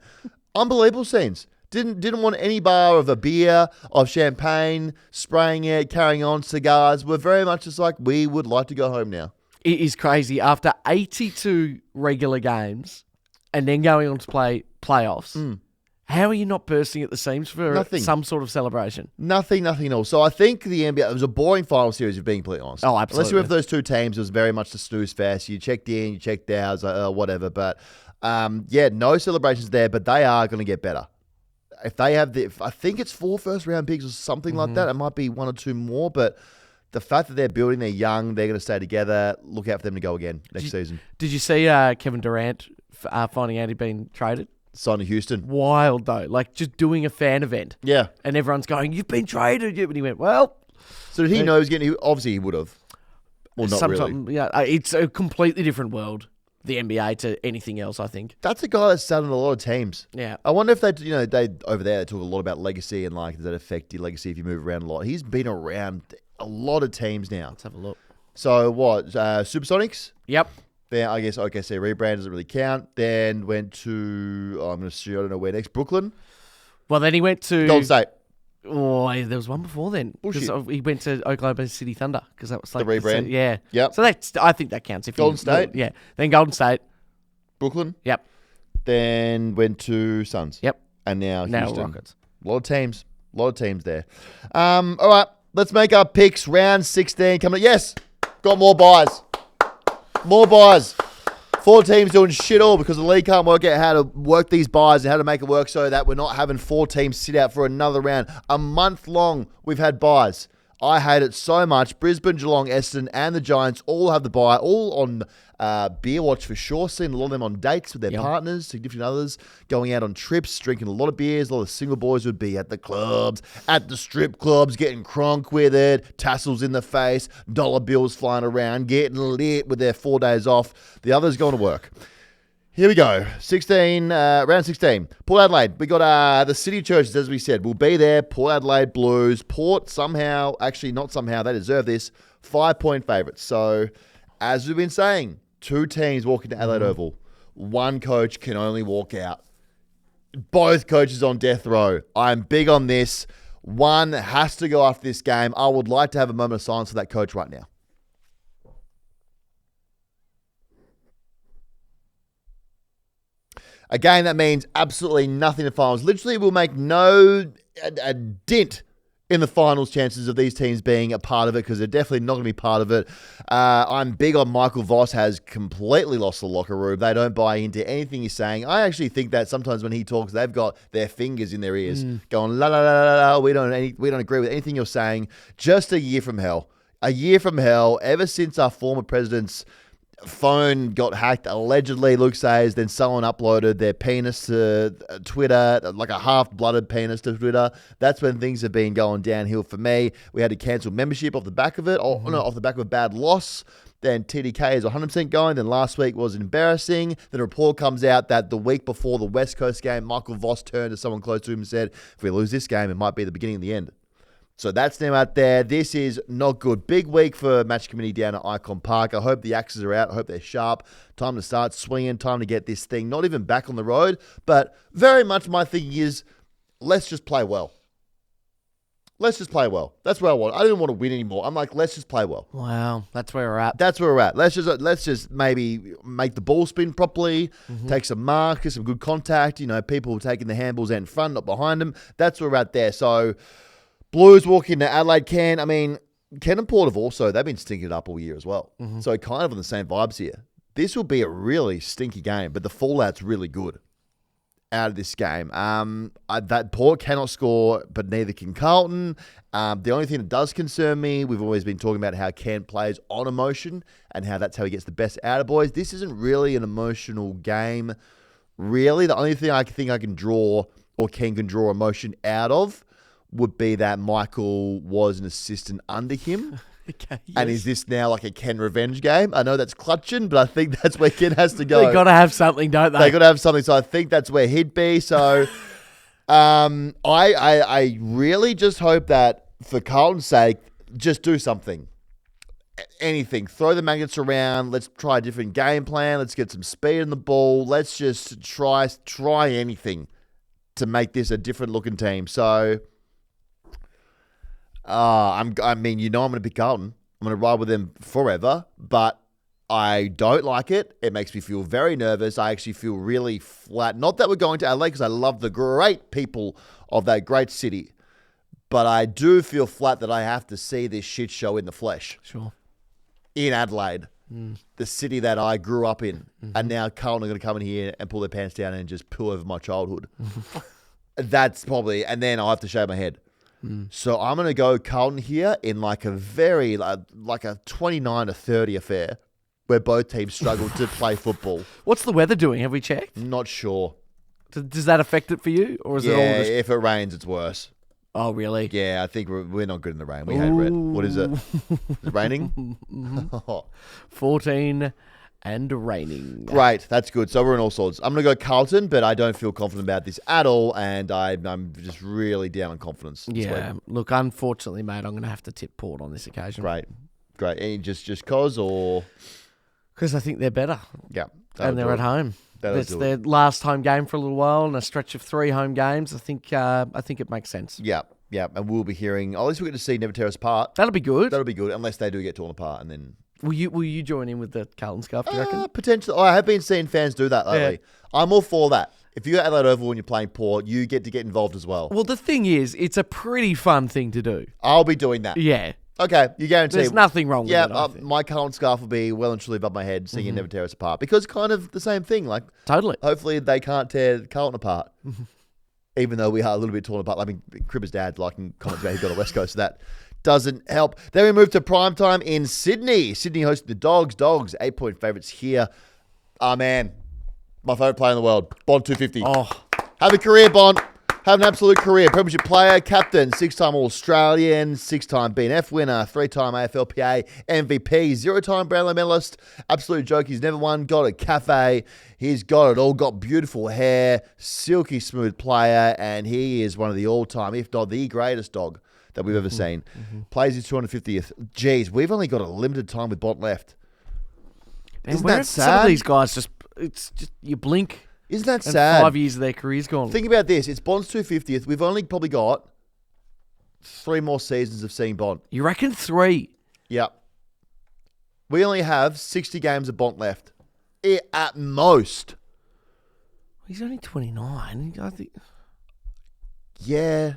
Unbelievable scenes. Didn't want any bar of a beer, of champagne, spraying it, carrying on, cigars. We're very much just like, we would like to go home now. It is crazy. After 82 regular games and then going on to play playoffs, how are you not bursting at the seams for some sort of celebration? Nothing at all. So I think the NBA, it was a boring final series, if being completely honest. Oh, absolutely. Unless you were for those 2 teams, it was very much the snooze fest. You checked in, you checked out, whatever. But no celebrations there, but they are going to get better. If they have I think it's 4 first-round picks or something like that. It might be 1 or 2 more, but the fact that they're building, they're young, they're going to stay together. Look out for them to go again next season. Did you see Kevin Durant finding out he'd been traded? Signed to Houston. Wild, though. Like, just doing a fan event. Yeah. And everyone's going, you've been traded. And he went, well... So did he know he was getting... Obviously, he would have. Well, not really. Yeah, it's a completely different world. the NBA to anything else, I think. That's a guy that's sat on a lot of teams. Yeah. I wonder if they over there, they talk a lot about legacy and like, does that affect your legacy if you move around a lot? He's been around a lot of teams now. Let's have a look. So what? Supersonics? Yep. Then I guess OKC rebrand doesn't really count. Then went to, I'm going to see, I don't know where next. Brooklyn? Well, then he went to Golden State. Oh, there was one before then. Bullshit. He went to Oklahoma City Thunder because that was like The rebrand? Yeah. Yep. So I think that counts. If Golden State? Yeah. Then Golden State. Brooklyn? Yep. Then went to Suns. Yep. And now Houston. Rockets. A lot of teams. A lot of teams there. All right. Let's make our picks. Round 16 coming up. Yes. Got more buys. More buys. 4 teams doing shit all because the league can't work out how to work these buys and how to make it work so that we're not having 4 teams sit out for another round. A month long we've had buys. I hate it so much. Brisbane, Geelong, Essendon, and the Giants all have the bye, all on beer watch for sure. Seeing a lot of them on dates with their partners, significant others, going out on trips, drinking a lot of beers. A lot of single boys would be at the clubs, at the strip clubs, getting crunk with it, tassels in the face, dollar bills flying around, getting lit with their 4 days off. The others going to work. Here we go. Round 16. Port Adelaide. We got the City Churches, as we said. We'll be there. Port Adelaide Blues. Port somehow, actually not somehow, they deserve this, 5-point favourites. So, as we've been saying, 2 teams walk into Adelaide Oval. 1 coach can only walk out. Both coaches on death row. I'm big on this. 1 has to go after this game. I would like to have a moment of silence for that coach right now. Again, that means absolutely nothing in finals. Literally, will make no a dent in the finals chances of these teams being a part of it because they're definitely not going to be part of it. I'm big on Michael Voss has completely lost the locker room. They don't buy into anything he's saying. I actually think that sometimes when he talks, they've got their fingers in their ears going, la, la, la, la, la, we don't agree with anything you're saying. Just a year from hell. A year from hell, ever since our former president's phone got hacked, allegedly, Luke says, then someone uploaded their penis to Twitter, like a half-blooded penis to Twitter. That's when things have been going downhill for me. We had to cancel membership off the back of it, off the back of a bad loss. Then TDK is 100% going. Then last week was embarrassing. Then a report comes out that the week before the West Coast game, Michael Voss turned to someone close to him and said, if we lose this game, it might be the beginning of the end. So that's now out there. This is not good. Big week for match committee down at Icon Park. I hope the axes are out. I hope they're sharp. Time to start swinging. Time to get this thing not even back on the road. But very much my thinking is, let's just play well. Let's just play well. That's what I want. I don't want to win anymore. I'm like, let's just play well. Wow, that's where we're at. That's where we're at. Let's just maybe make the ball spin properly, take some markers, some good contact. People taking the handballs out in front, not behind them. That's where we're at there. So Blues walk into Adelaide. Ken and Port have also, they've been stinking it up all year as well. So kind of on the same vibes here. This will be a really stinky game, but the fallout's really good out of this game. That Port cannot score, but neither can Carlton. The only thing that does concern me, we've always been talking about how Ken plays on emotion and how that's how he gets the best out of boys. This isn't really an emotional game, really. The only thing I think I can draw, or Ken can draw emotion out of, would be that Michael was an assistant under him. Okay, yes. And is this now like a Ken revenge game? I know that's clutching, but I think that's where Ken has to go. They got to have something, don't they? They got to have something, so I think that's where he'd be. So I really just hope that for Carlton's sake, just do something. Anything. Throw the magnets around. Let's try a different game plan. Let's get some speed in the ball. Let's just try anything to make this a different looking team. So I'm going to pick Carlton. I'm going to ride with them forever, but I don't like it. It makes me feel very nervous. I actually feel really flat. Not that we're going to Adelaide because I love the great people of that great city, but I do feel flat that I have to see this shit show in the flesh. Sure. In Adelaide, the city that I grew up in, and now Carlton are going to come in here and pull their pants down and just poo over my childhood. That's probably, and then I'll have to shave my head. So I'm going to go Carlton here in like a very, like a 29-30 affair where both teams struggle to play football. What's the weather doing? Have we checked? Not sure. Does that affect it for you? Or is it all just... if it rains, it's worse. Oh, really? Yeah, I think we're not good in the rain. We hate red. What is it? Is it raining? 14 and raining. Great, that's good. So we're in all sorts. I'm going to go Carlton, but I don't feel confident about this at all, and I'm just really down on confidence this Yeah, week. look, unfortunately, mate, I'm going to have to tip Port on this occasion. Great. Any just cause or Because I think they're better. yeah, And they're at home. That'll It's do their last home game for a little while and a stretch of 3 home games. I think it makes sense. Yeah, and we'll be hearing. At least we get to see Never Tear Us Apart. That'll be good. That'll be good, unless they do get torn apart, and then Will you join in with the Carlton scarf, do you reckon? potentially. I have been seeing fans do that lately. I'm all for that. If you're at Adelaide Oval when you're playing Port, you get to get involved as well. Well, the thing is, it's a pretty fun thing to do. I'll be doing that. Yeah. Okay, you guarantee. There's nothing wrong with it, I think. My Carlton scarf will be well and truly above my head, singing Never Tear Us Apart, because kind of the same thing. Like, Totally. hopefully they can't tear Carlton apart, even though we are a little bit torn apart. I mean, Cribber's dad liking comments about he got a West Coast, so that doesn't help. Then we move to primetime in Sydney. Sydney hosting the Dogs. Dogs, 8-point favourites here. Oh, man. My favourite player in the world, Bond 250. Oh, Have a career, Bond. Have an absolute career. Premiership player, captain, 6-time All-Australian, 6-time BNF winner, 3-time AFLPA MVP, 0-time Brownlow medalist. Absolute joke. He's never won. Got a cafe. He's got it all. Got beautiful hair, silky smooth player, and he is one of the all-time, if not the greatest dog that we've ever seen. Plays his 250th. Jeez, we've only got a limited time with Bond left. man, Isn't where that have some sad? of these guys it's just you blink Isn't that and sad? 5 years of their career's gone. Think about this. It's Bond's 250th. We've only probably got 3 more seasons of seeing Bond. You reckon 3? Yep. We only have 60 games of Bond left. At most. He's only 29. I think. Yeah.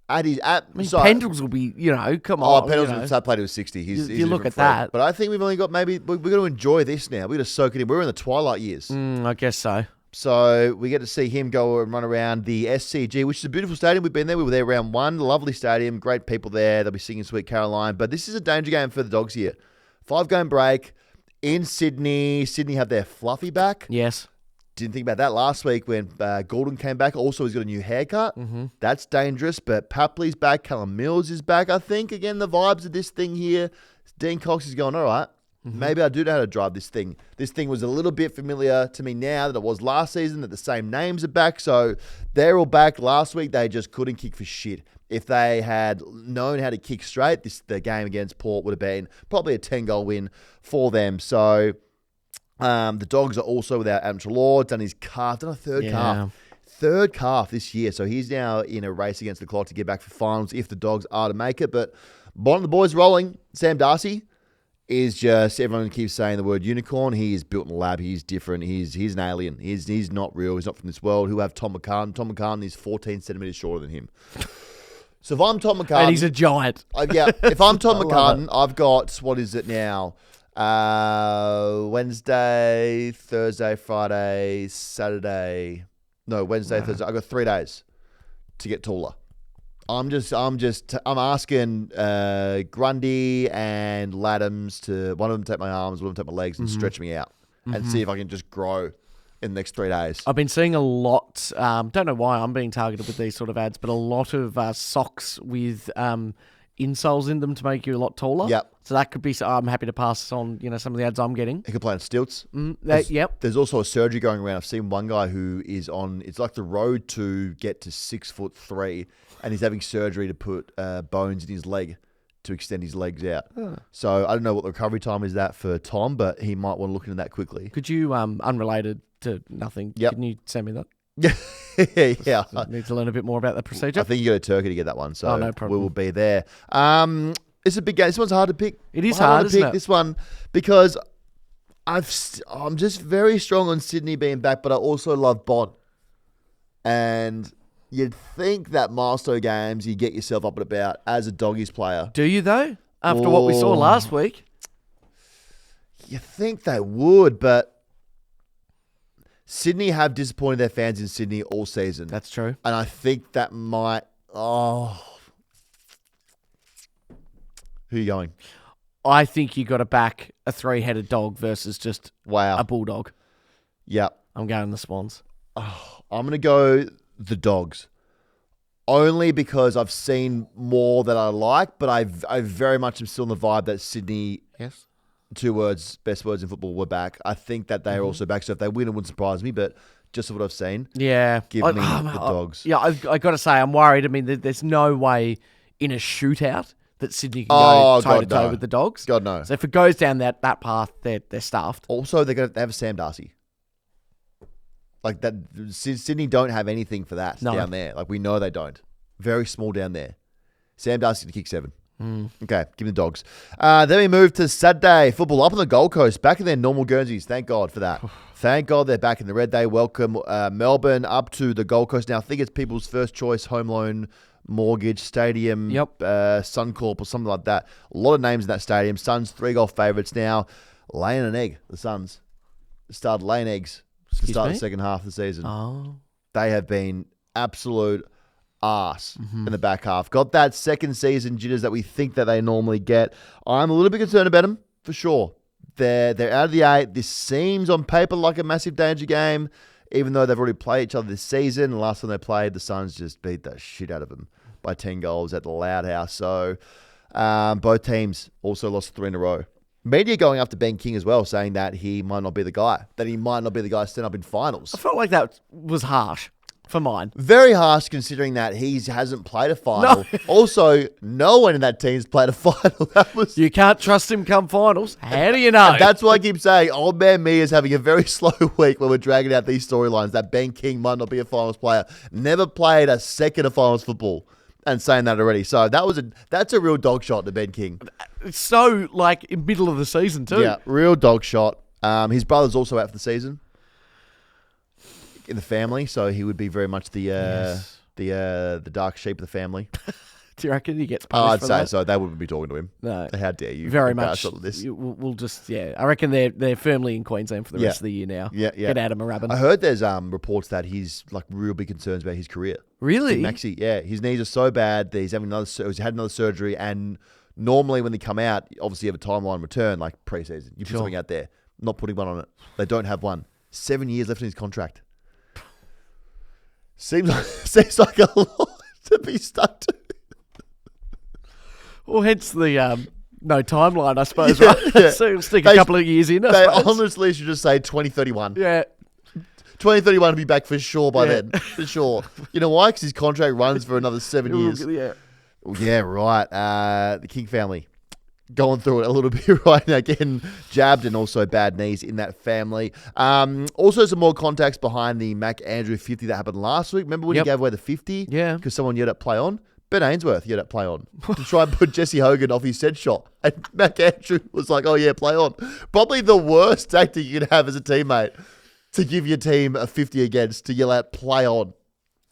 I mean, Pendles will be, come on. Pendles will start playing to 60. He's You a look different at that. freak. But I think we've only got we've got to enjoy this now. We've got to soak it in. We're in the twilight years. I guess so. So we get to see him go and run around the SCG, which is a beautiful stadium. We've been there. We were there round 1. Lovely stadium. Great people there. They'll be singing Sweet Caroline. But this is a danger game for the Dogs here. 5-game break in Sydney. Sydney have their Fluffy back. Yes. Didn't think about that last week when Gordon came back. Also, he's got a new haircut. That's dangerous. But Papley's back. Callum Mills is back. I think, again, the vibes of this thing here. Dean Cox is going, all right, maybe I do know how to drive this thing. This thing was a little bit familiar to me now than it was last season, that the same names are back. So they're all back. Last week, they just couldn't kick for shit. If they had known how to kick straight, the game against Port would have been probably a 10-goal win for them. So the Dogs are also without Adam Treloar, done his calf, done a third calf this year. So he's now in a race against the clock to get back for finals if the Dogs are to make it. But one of the boys rolling, Sam Darcy, is just, everyone keeps saying the word unicorn. He is built in a lab. He's different. He's an alien. He's not real. He's not from this world. Who have Tom McCartan. Tom McCartan is 14 centimetres shorter than him. So if I'm Tom McCartan... And he's a giant. If I'm Tom McCartan, I've got, what is it now? Wednesday, Thursday, Friday, Saturday. No, Wednesday, Thursday. I've got 3 days to get taller. I'm asking Grundy and Laddams to, one of them take my arms, one of them take my legs and stretch me out and see if I can just grow in the next 3 days. I've been seeing a lot, don't know why I'm being targeted with these sort of ads, but a lot of socks with insoles in them to make you a lot taller. Yep. So that could be, I'm happy to pass on, some of the ads I'm getting. He can play on stilts. Yep. There's also a surgery going around. I've seen one guy who is on, it's like the road to get to 6'3", and he's having surgery to put bones in his leg to extend his legs out. So I don't know what the recovery time is that for Tom, but he might want to look into that quickly. Could you, unrelated to nothing, can you send me that? Yeah. I need to learn a bit more about the procedure. I think you go to Turkey to get that one, so no problem. we will be there. It's a big game. This one's hard to pick. It is hard, isn't it? This one because I'm just very strong on Sydney being back, but I also love Bond. And you'd think that milestone games, you get yourself up and about as a Doggies player. Do you, though? After what we saw last week? You think they would, but Sydney have disappointed their fans in Sydney all season. That's true. And I think that might... Who are you going? I think you got to back a 3-headed dog versus just a bulldog. Yep. I'm going the Swans. I'm going to go the Dogs. Only because I've seen more that I like, but I very much am still in the vibe that Sydney... Yes. 2 words, best words in football, were back. I think that they are also back. So if they win, it wouldn't surprise me. But just what I've seen, give me the Dogs. Yeah, I got to say, I'm worried. I mean, there's no way in a shootout that Sydney can go toe-to-toe with the Dogs. God, no. So if it goes down that path, they're stuffed. Also, they have a Sam Darcy. Like that, Sydney don't have anything for that down there. Like we know they don't. Very small down there. Sam Darcy to kick 7. Okay, give me the Dogs. Then we move to Saturday football up on the Gold Coast, back in their normal Guernseys. Thank God for that. Thank God they're back in the red. They welcome Melbourne up to the Gold Coast. Now I think it's people's first choice home loan mortgage stadium. Yep. Suncorp or something like that. A lot of names in that stadium. Suns 3-goal favourites now. Laying an egg. The Suns started laying eggs. To start the second half of the season. Oh. They have been absolute arse in the back half. Got that second season jitters that we think that they normally get. I'm a little bit concerned about them, for sure. They're out of the 8. This seems on paper like a massive danger game, even though they've already played each other this season. The last time they played, the Suns just beat the shit out of them by 10 goals at the Loud House. So both teams also lost 3 in a row. Media going after Ben King as well, saying that he might not be the guy. That he might not be the guy stand up in finals. I felt like that was harsh for mine. Very harsh considering that he hasn't played a final. No. Also, no one in that team's played a final. You can't trust him come finals. How do you know? And that's why I keep saying old man me is having a very slow week when we're dragging out these storylines that Ben King might not be a finals player. Never played a second of finals football. And saying that already. So that's a real dog shot to Ben King. It's so, like, in middle of the season, too. Yeah, real dog shot. His brother's also out for the season in the family, so he would be very much the dark sheep of the family. Do you reckon he gets punished for that? I'd say so. They wouldn't be talking to him. No. How dare you? Very much. We'll just, I reckon they're firmly in Queensland for the rest of the year now. Yeah. Get Adam a rabbin. I heard there's reports that he's like real big concerns about his career. Really? Maxi, yeah. His knees are so bad that he's had another surgery, and normally when they come out, obviously you have a timeline return, like pre-season. You put something out there. Not putting one on it. They don't have one. 7 years left in his contract. Seems like a lot to be stuck to. Well, hence the no timeline, I suppose, right? Yeah. So it'll stick a couple of years in, I suppose. Honestly should just say 2031. Yeah. 2031 will be back for sure by then. For sure. You know why? Because his contract runs for another 7 years. Yeah. Yeah, right. The King family going through it a little bit right now, getting jabbed and also bad knees in that family. Also, some more context behind the Mac Andrew 50 that happened last week. Remember when he gave away the 50? Yeah. Because someone yelled at play on? Ben Ainsworth yelled at play on to try and put Jesse Hogan off his set shot. And Mac Andrew was like, oh yeah, play on. Probably the worst tactic you can have as a teammate to give your team a 50 against, to yell at play on.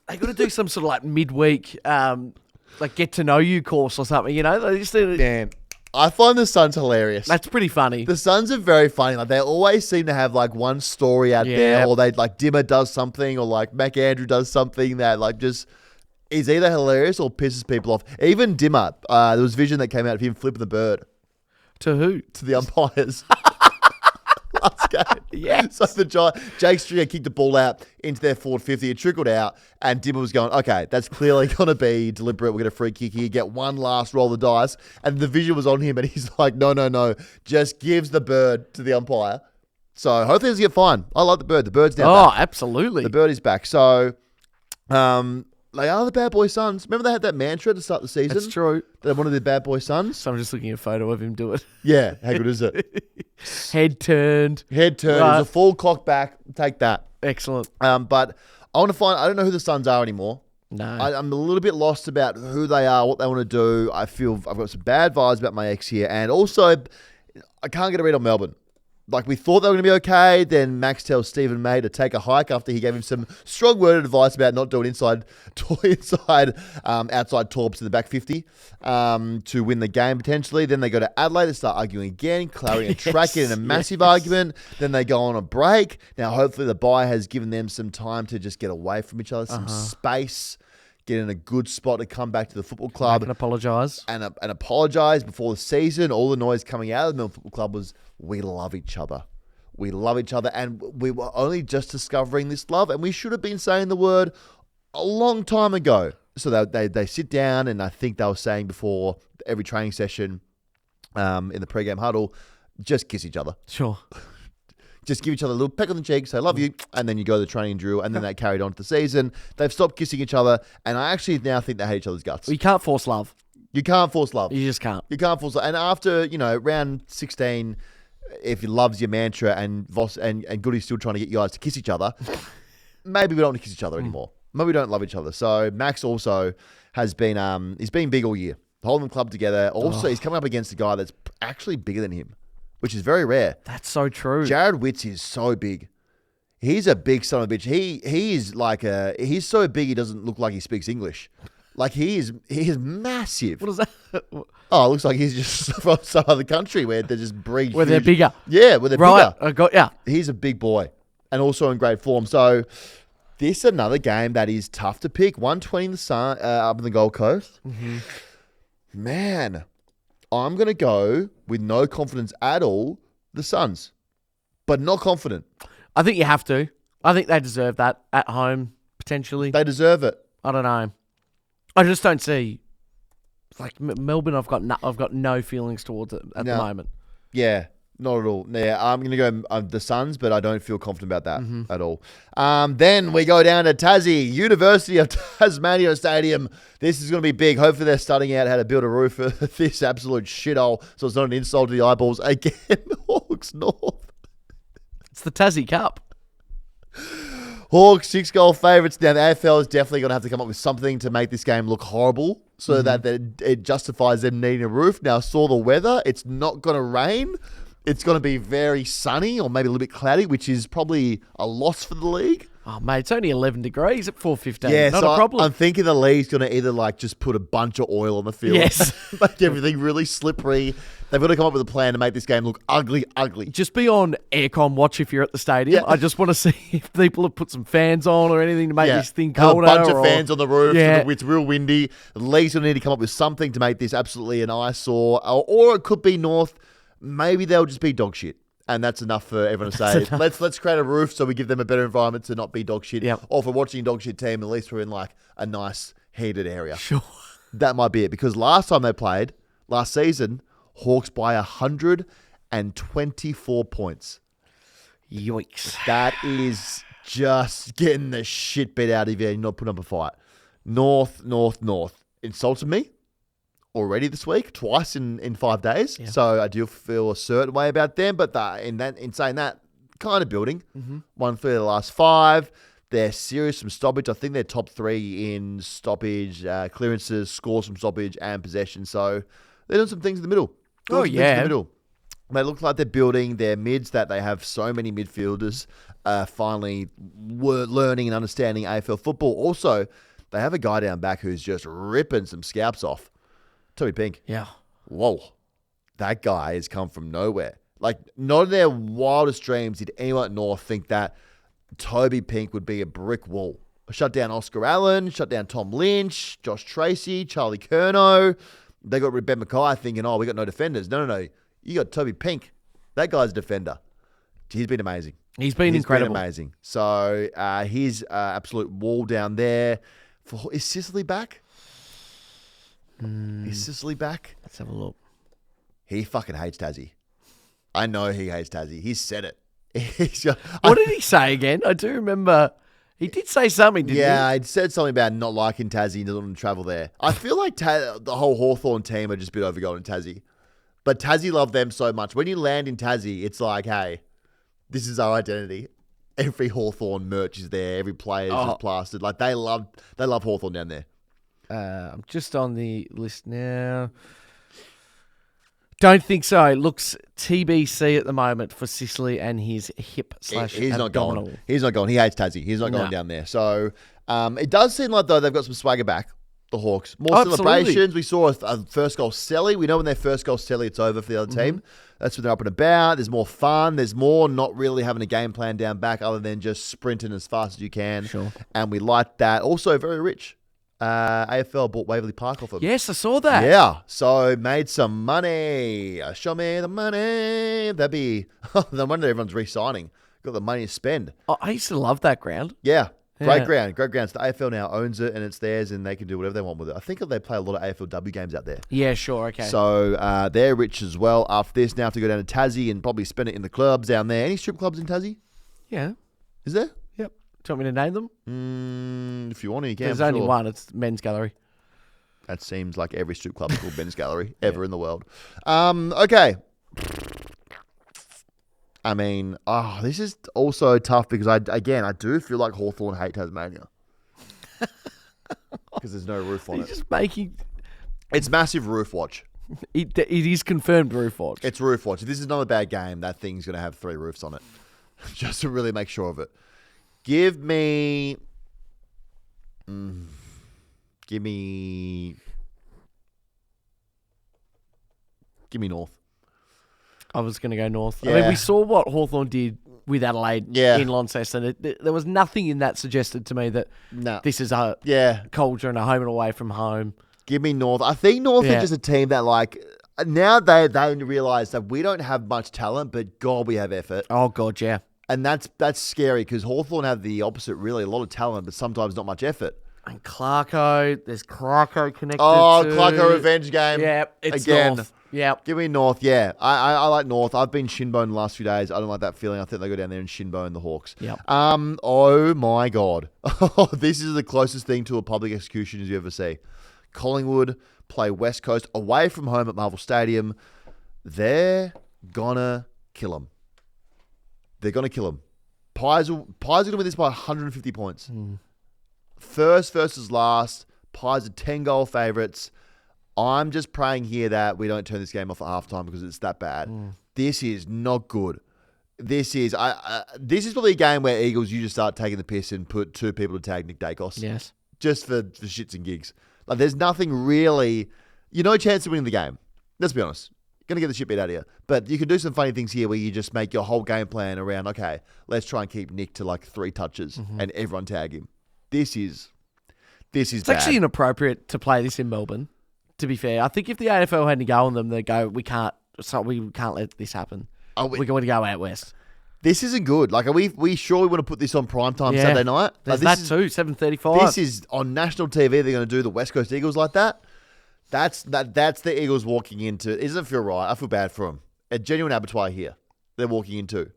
They got to do some sort of like midweek, like get to know you course or something, you know? They just Damn. I find the Suns hilarious. That's pretty funny. The Suns are very funny. Like they always seem to have like one story out there, or they like Dimmer does something, or like Mac Andrew does something that like just is either hilarious or pisses people off. Even Dimmer, there was vision that came out of him flipping the bird. To who? To the umpires. Last game. Yeah. So Jake Stringer kicked the ball out into their forward 50. It trickled out, and Dimmer was going, okay, that's clearly going to be deliberate. We're going to free kick here, get one last roll of the dice. And the vision was on him, and he's like, no. Just gives the bird to the umpire. So hopefully he'll get fine. I like the bird. The bird's now back. Oh, absolutely. The bird is back. So, they are the bad boy Suns. Remember they had that mantra to start the season? That's true. They're one of the bad boy Suns. So I'm just looking at a photo of him do it. Yeah. How good is it? Head turned. Right. It was a full cock back. Take that. Excellent. But I want to find, I don't know who the Suns are anymore. No. I'm a little bit lost about who they are, what they want to do. I feel I've got some bad vibes about my ex here. And also, I can't get a read on Melbourne. Like, we thought they were going to be okay. Then Max tells Stephen May to take a hike after he gave him some strong worded advice about not doing outside torps in the back 50 to win the game potentially. Then they go to Adelaide to start arguing again. Clary and Track in a massive argument. Then they go on a break. Now, hopefully the bye has given them some time to just get away from each other, some space, get in a good spot to come back to the football club. And apologise. And apologise before the season. All the noise coming out of the Melbourne Football Club was, we love each other. We love each other. And we were only just discovering this love. And we should have been saying the word a long time ago. So they sit down, and I think they were saying before every training session in the pre-game huddle, just kiss each other. Sure. Just give each other a little peck on the cheek, say, love you, and then you go to the training drill, and then they carried on to the season. They've stopped kissing each other, and I actually now think they hate each other's guts. Well, you can't force love. You can't force love. You just can't. You can't force love. And after, round 16, if he loves your mantra and Voss and Goody's still trying to get you guys to kiss each other, maybe we don't want to kiss each other anymore. Maybe we don't love each other. So Max also has been, he's been big all year. Holding the club together. Also, he's coming up against a guy that's actually bigger than him, which is very rare. That's so true. Jared Witts is so big. He's a big son of a bitch. He is like he's so big he doesn't look like he speaks English. Like he is massive. What is that? Oh, it looks like he's just from some other country where they just breed. Where they're bigger. Yeah, where they're right, bigger. I got ya. He's a big boy and also in great form. So this is another game that is tough to pick. 120 in the sun up in the Gold Coast. Mm-hmm. Man, I'm going to go with no confidence at all, the Suns. But not confident. I think you have to. I think they deserve that at home, potentially. They deserve it. I don't know. I just don't see. Like Melbourne, I've got no feelings towards it at the moment. Yeah, not at all. Yeah, I'm going to go the Suns, but I don't feel confident about that at all. Then we go down to Tassie, University of Tasmania Stadium. This is going to be big. Hopefully they're studying out how to build a roof for this absolute shithole so it's not an insult to the eyeballs. Again, Hawks North. It's the Tassie Cup. Hawks 6-goal favourites. Now, the AFL is definitely going to have to come up with something to make this game look horrible so that it justifies them needing a roof. Now, I saw the weather. It's not going to rain. It's going to be very sunny or maybe a little bit cloudy, which is probably a loss for the league. Oh, mate, it's only 11 degrees at 4:15. Yeah, not so a problem. I'm thinking the league's going to either just put a bunch of oil on the field. Yes. Make everything really slippery. They've got to come up with a plan to make this game look ugly. Just be on aircon watch if you're at the stadium. Yeah. I just want to see if people have put some fans on or anything to make this thing colder. A bunch of fans on the roof. Yeah. It's real windy. The league's going to need to come up with something to make this absolutely an eyesore. Or it could be North. Maybe they'll just be dog shit. And that's enough for everyone to say. Let's create a roof so we give them a better environment to not be dog shit. Yep. Or if we're watching a dog shit team, at least we're in a nice heated area. Sure. That might be it. Because last time they played, last season, Hawks by 124 points. Yikes. That is just getting the shit beat out of you and not putting up a fight. North. Insulted me already this week, twice in 5 days. Yeah. So I do feel a certain way about them, but in saying that, kind of building. Mm-hmm. 1 through the last 5. They're serious from stoppage. I think they're top 3 in stoppage, clearances, scores from stoppage, and possession. So they're doing some things in the middle. They look like they're building their mids, that they have so many midfielders finally were learning and understanding AFL football. Also, they have a guy down back who's just ripping some scalps off. Toby Pink. Yeah. Whoa. That guy has come from nowhere. Not in their wildest dreams did anyone at North think that Toby Pink would be a brick wall. Shut down Oscar Allen, shut down Tom Lynch, Josh Tracy, Charlie Curnow. They got Ben Mackay thinking, we got no defenders. No. You got Toby Pink. That guy's a defender. He's been amazing. He's been incredible. Been amazing. So his absolute wall down there. Is Sicily back? Is Sicily back? Let's have a look. He fucking hates Tassie. I know he hates Tassie. He's said it. What did he say again? I do remember. He did say something, didn't he? Yeah, he said something about not liking Tassie and doesn't want to travel there. I feel like the whole Hawthorn team are just a bit overgoing in Tassie. But Tassie love them so much. When you land in Tassie, it's like, hey, this is our identity. Every Hawthorn merch is there. Every player is just plastered. They love Hawthorn down there. I'm just on the list now. Don't think so. It looks TBC at the moment for Sicily and his hip / He's not abdominal. going. He's not going. He hates Tassie. He's not going down there. So it does seem like, though, they've got some swagger back, the Hawks. More celebrations. We saw a first goal Selly. We know when their first goal Selly, it's over for the other team. That's when they're up and about. There's more fun. There's more not really having a game plan down back other than just sprinting as fast as you can. Sure. And we like that. Also, very rich. AFL bought Waverley Park off them. Yes, I saw that. Yeah, so made some money. Show me the money. That'd be no wonder everyone's re-signing. Got the money to spend. I used to love that ground. Yeah. Great ground. So the AFL now owns it and it's theirs and they can do whatever they want with it. I think they play a lot of AFLW games out there. Yeah, sure, okay. So they're rich as well. After this, now have to go down to Tassie and probably spend it in the clubs down there. Any strip clubs in Tassie? Yeah. Is there? Yep. Do you want me to name them? If you want to, you can. There's only one. It's Men's Gallery. That seems like every strip club is called Men's Gallery ever in the world. Okay. I mean, this is also tough because I do feel like Hawthorn hate Tasmania because there's no roof on it. He's just making. It's massive roof watch. It is confirmed roof watch. It's roof watch. If this is not a bad game, that thing's going to have 3 roofs on it, just to really make sure of it. Give me North. I was going to go North. Yeah. I mean, we saw what Hawthorn did with Adelaide in Launceston. There was nothing in that suggested to me that this is a culture and a home and away from home. Give me North. I think North is just a team that, like, now they realise that we don't have much talent, but God, we have effort. Oh, God, yeah. And that's scary because Hawthorn have the opposite, really. A lot of talent, but sometimes not much effort. And Clarko, there's Clarko connected Clarko revenge game. Yeah, it's again. North. Yeah. Give me North, yeah. I like North. I've been shinbone the last few days. I don't like that feeling. I think they go down there and shinbone the Hawks. Yep. Oh, my God. This is the closest thing to a public execution as you ever see. Collingwood play West Coast away from home at Marvel Stadium. They're gonna kill them. Pies are gonna win this by 150 points. First versus last. Pies are 10-goal favourites. I'm just praying here that we don't turn this game off at halftime because it's that bad. This is not good. This is probably a game where Eagles, you just start taking the piss and put 2 people to tag Nick Dacos. Yes. Just for shits and gigs. Like, there's nothing really... You're no chance of winning the game. Let's be honest. Going to get the shit beat out of you. But you can do some funny things here where you just make your whole game plan around, okay, let's try and keep Nick to like 3 touches and everyone tag him. This is It's bad. actually inappropriate to play this in Melbourne, to be fair. I think if the AFL had to go on them, they'd go, we can't let this happen. We're going to go out west. This isn't good. Like, are we sure we want to put this on primetime Saturday night? There's like, that too, 7:35. This is on national TV. They're going to do the West Coast Eagles like that. That's the Eagles walking into. It doesn't feel right. I feel bad for them. A genuine abattoir here. They're walking into.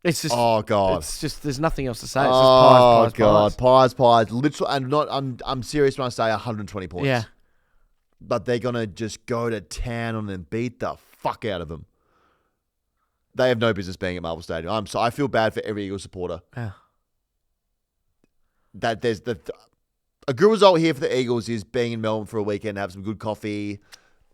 It's just. Oh God. It's just. There's nothing else to say. It's just pies. Literally, I'm serious when I say 120 points. Yeah. But they're gonna just go to town on them and beat the fuck out of them. They have no business being at Marvel Stadium. I feel bad for every Eagles supporter. Yeah. That there's a good result here for the Eagles is being in Melbourne for a weekend, have some good coffee,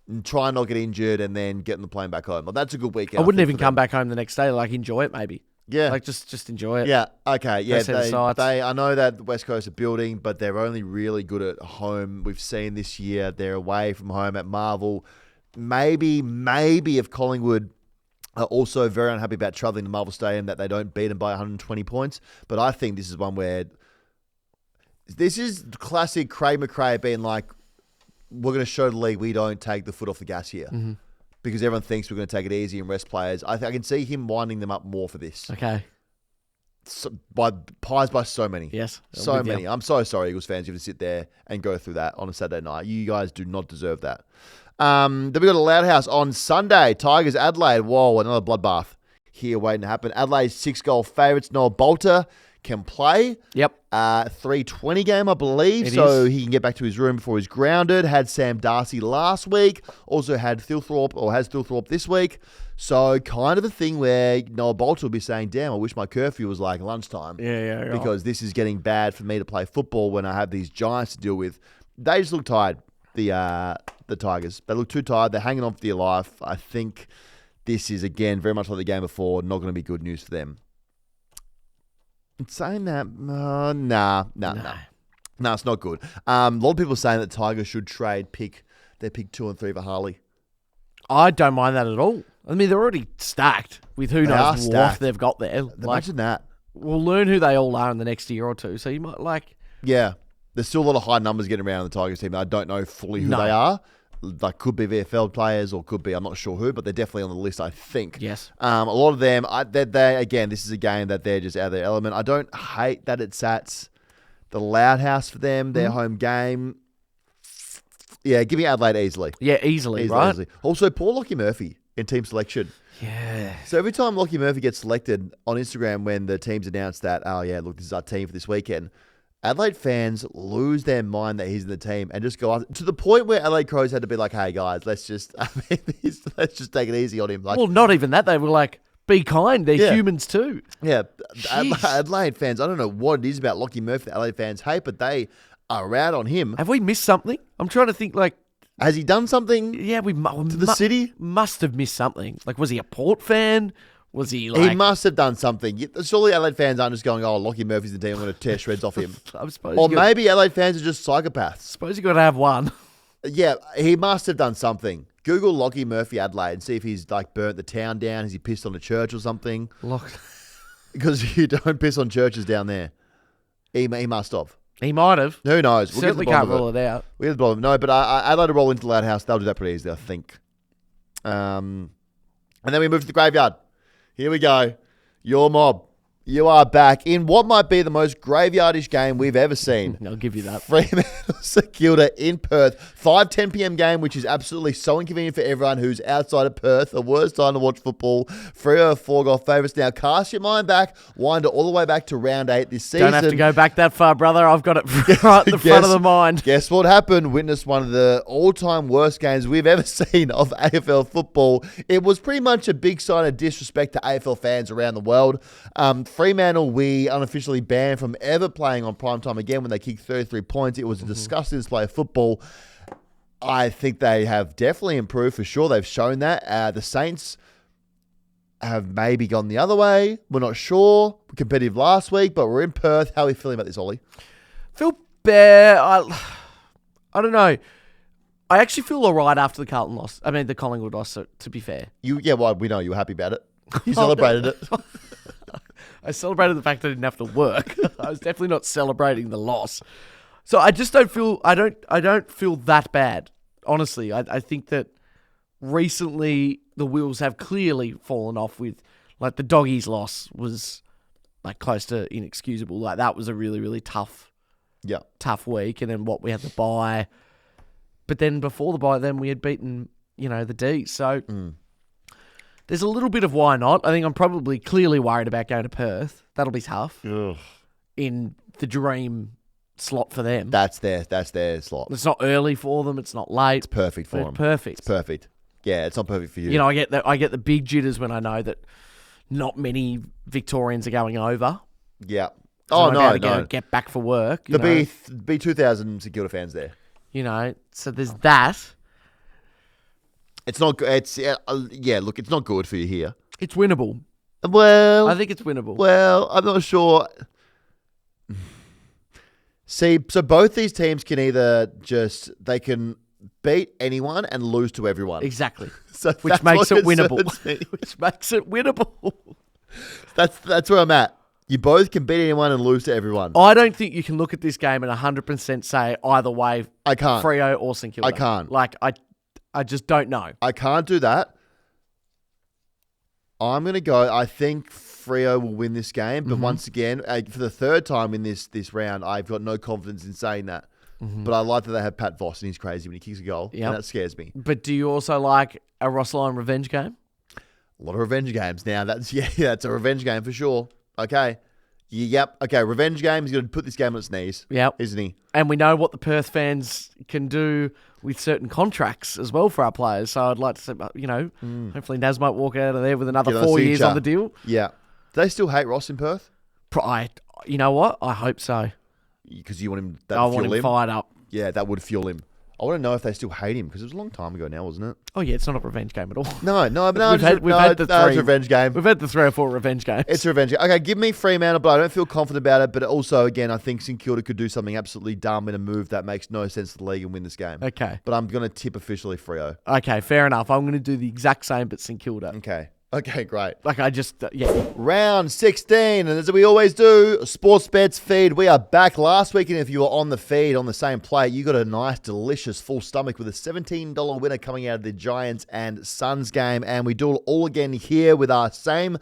and try and not get injured, and then getting the plane back home. Well, that's a good weekend. I wouldn't even come back home the next day. Like, enjoy it, maybe. Yeah. Like, just enjoy it. Yeah. Okay. Yeah. They I know that the West Coast are building, but they're only really good at home. We've seen this year they're away from home at Marvel. Maybe if Collingwood are also very unhappy about travelling to Marvel Stadium that they don't beat them by 120 points. But I think this is one where this is classic Craig McRae being like, we're going to show the league we don't take the foot off the gas here. Because everyone thinks we're going to take it easy and rest players. I can see him winding them up more for this. Okay. By so many. Yes. So many. I'm so sorry, Eagles fans. You have to sit there and go through that on a Saturday night. You guys do not deserve that. Then we got a Loud House on Sunday. Tigers Adelaide. Whoa, another bloodbath here waiting to happen. Adelaide's 6-goal favourites. Noah Bolter can play. Yep. 3:20 game, I believe. He can get back to his room before he's grounded. Had Sam Darcy last week. Also had has Thilthorpe this week. So kind of a thing where Noah Bolter will be saying, damn, I wish my curfew was like lunchtime. Yeah. Because this is getting bad for me to play football when I have these Giants to deal with. They just look tired, the Tigers. They look too tired. They're hanging on for dear life. I think this is, again, very much like the game before, not going to be good news for them. Saying that, nah, it's not good. A lot of people are saying that Tigers should trade their pick 2 and 3 for Harley. I don't mind that at all. I mean, they're already stacked with who knows what they've got there. Imagine that. We'll learn who they all are in the next year or two. So you might Yeah, there's still a lot of high numbers getting around the Tigers team. I don't know fully who they are. like could be VFL players or could be, I'm not sure who, but they're definitely on the list, I think. Yes. A lot of them, they again, this is a game that they're just out of their element. I don't hate that it's at the Loud House for them, their home game. Yeah, give me Adelaide easily. Yeah, easily, right? Easily. Also, poor Lockie Murphy in team selection. Yeah. So every time Lockie Murphy gets selected on Instagram when the teams announce that, oh yeah, look, this is our team for this weekend, Adelaide fans lose their mind that he's in the team and just go up to the point where Adelaide Crows had to be like, hey guys, let's just take it easy on him. Like, well, not even that. They were like, be kind. They're humans too. Yeah. Adelaide fans, I don't know what it is about Lockie Murphy that Adelaide fans hate, but they are out on him. Have we missed something? I'm trying to think like, has he done something? Yeah, to the city? Must have missed something. Like, was he a Port fan? Was he like... He must have done something. Surely Adelaide fans aren't just going, oh, Lockie Murphy's the team, I'm going to tear shreds off him. I suppose or maybe Adelaide fans are just psychopaths. Suppose you got to have one. Yeah, he must have done something. Google Lockie Murphy Adelaide and see if he's like burnt the town down. Has he pissed on a church or something? Because you don't piss on churches down there. He must have. He might have. Who knows? We'll certainly can't rule it out. We'll get the bottom. No, but Adelaide to roll into the Loud House. They'll do that pretty easily, I think. And then we move to the graveyard. Here we go. Your mob. You are back in what might be the most graveyardish game we've ever seen. I'll give you that. Fremantle St Kilda in Perth. 5:10 p.m. game, which is absolutely so inconvenient for everyone who's outside of Perth. The worst time to watch football. 3/4 goal favourites. Now cast your mind back. Wind it all the way back to round 8 this season. Don't have to go back that far, brother. I've got it right at the front of the mind. Guess what happened? Witnessed one of the all-time worst games we've ever seen of AFL football. It was pretty much a big sign of disrespect to AFL fans around the world. Fremantle, we unofficially banned from ever playing on primetime again when they kicked 33 points. It was a disgusting display of football. I think they have definitely improved for sure. They've shown that. The Saints have maybe gone the other way. We're not sure. We're competitive last week, but we're in Perth. How are we feeling about this, Ollie? Feel bad. I don't know. I actually feel all right after the Carlton loss. I mean, the Collingwood loss, so, to be fair. Well, we know you were happy about it. You celebrated it. I celebrated the fact that I didn't have to work. I was definitely not celebrating the loss. So I just don't feel I don't feel that bad. Honestly, I think that recently the wheels have clearly fallen off with like the Doggies loss was like close to inexcusable. Like that was a really, really tough week. And then we had the bye. But then before the bye, then we had beaten, the D. So there's a little bit of why not. I think I'm probably clearly worried about going to Perth. That'll be tough. Ugh. In the dream slot for them. That's their slot. It's not early for them. It's not late. It's perfect for them. Perfect. It's perfect. Yeah, it's not perfect for you. I get the big jitters when I know that not many Victorians are going over. Yeah. So no. Get back for work. There'll be 2,000 St Kilda fans there. So there's that. It's not good. Look, it's not good for you here. It's winnable. Well, I think it's winnable. Well, I'm not sure. See, so both these teams can either they can beat anyone and lose to everyone. Exactly. So which makes it winnable. Which makes it winnable. That's where I'm at. You both can beat anyone and lose to everyone. I don't think you can look at this game and 100% say either way. I can't. Freo or St Kilda. I can't. I just don't know. I can't do that. I'm going to go. I think Freo will win this game. But once again, for the third time in this round, I've got no confidence in saying that. But I like that they have Pat Voss and he's crazy when he kicks a goal. Yep. And that scares me. But do you also like a Rossline revenge game? A lot of revenge games now. That's a revenge game for sure. Okay. Yep. Okay, revenge game. He's going to put this game on its knees. Yep. Isn't he? And we know what the Perth fans can do with certain contracts as well for our players. So I'd like to say, hopefully Naz might walk out of there with another 4 years on the deal. Yeah. Do they still hate Ross in Perth? You know what? I hope so. Because you want him, I want him fired up. Yeah, that would fuel him. I want to know if they still hate him because it was a long time ago now, wasn't it? Oh yeah, it's not a revenge game at all. No, we've had the three. It's a revenge game. We've had the 3 or 4 revenge games. It's a revenge game. Okay, give me Fremantle, but I don't feel confident about it. But also, again, I think St Kilda could do something absolutely dumb in a move that makes no sense to the league and win this game. Okay. But I'm going to tip officially Freo. Okay, fair enough. I'm going to do the exact same, but St Kilda. Okay. Okay, great. Like, I just, yeah. Round 16, and as we always do, Sports Bets feed. We are back last week, and if you were on the feed on the same plate, you got a nice, delicious, full stomach with a $17 winner coming out of the Giants and Suns game, and we do it all again here with our same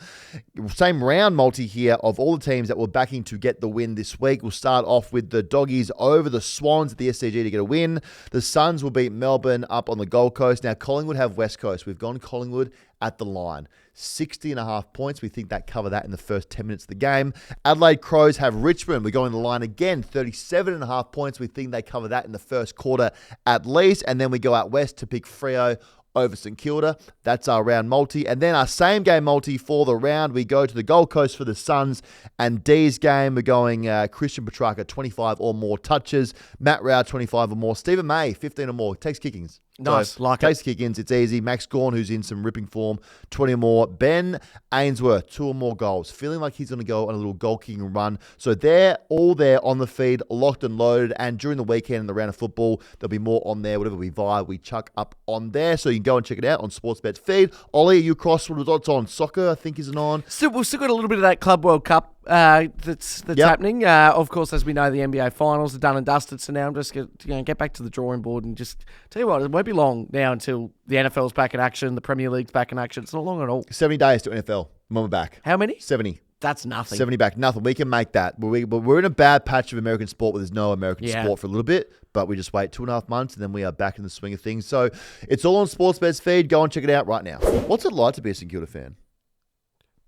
round multi here of all the teams that we're backing to get the win this week. We'll start off with the Doggies over the Swans at the SCG to get a win. The Suns will beat Melbourne up on the Gold Coast. Now, Collingwood have West Coast. We've gone Collingwood at the line. 60.5 points. We think that cover that in the first 10 minutes of the game. Adelaide Crows have Richmond. We're going the line again. 37.5 points. We think they cover that in the first quarter at least. And then we go out west to pick Freo over St Kilda. That's our round multi. And then our same game multi for the round. We go to the Gold Coast for the Suns and D's game. We're going Christian Petrarca, 25 or more touches. Matt Rao, 25 or more. Stephen May, 15 or more. Takes kickings. Nice, So, like takes kick-ins, it's easy. Max Gawn, who's in some ripping form, 20 or more. Ben Ainsworth, 2 or more goals. Feeling like he's going to go on a little goal-kicking run. So they're all there on the feed, locked and loaded. And during the weekend in the round of football, there'll be more on there. Whatever we buy, we chuck up on there. So you can go and check it out on Sportsbet's feed. Ollie, are you across? What's on? Soccer, I think, isn't on. We've still got a little bit of that Club World Cup that's happening. Of course, as we know, the NBA Finals are done and dusted. So now I'm just going to get back to the drawing board and just tell you what, it won't be long now until the NFL's back in action, the Premier League's back in action. It's not long at all. 70 days to NFL when we're back. How many? 70. That's nothing. 70 back. Nothing. We can make that. But we're in a bad patch of American sport where there's no American sport for a little bit. But we just wait 2.5 months and then we are back in the swing of things. So it's all on Sportsbet's feed. Go and check it out right now. What's it like to be a St Kilda fan?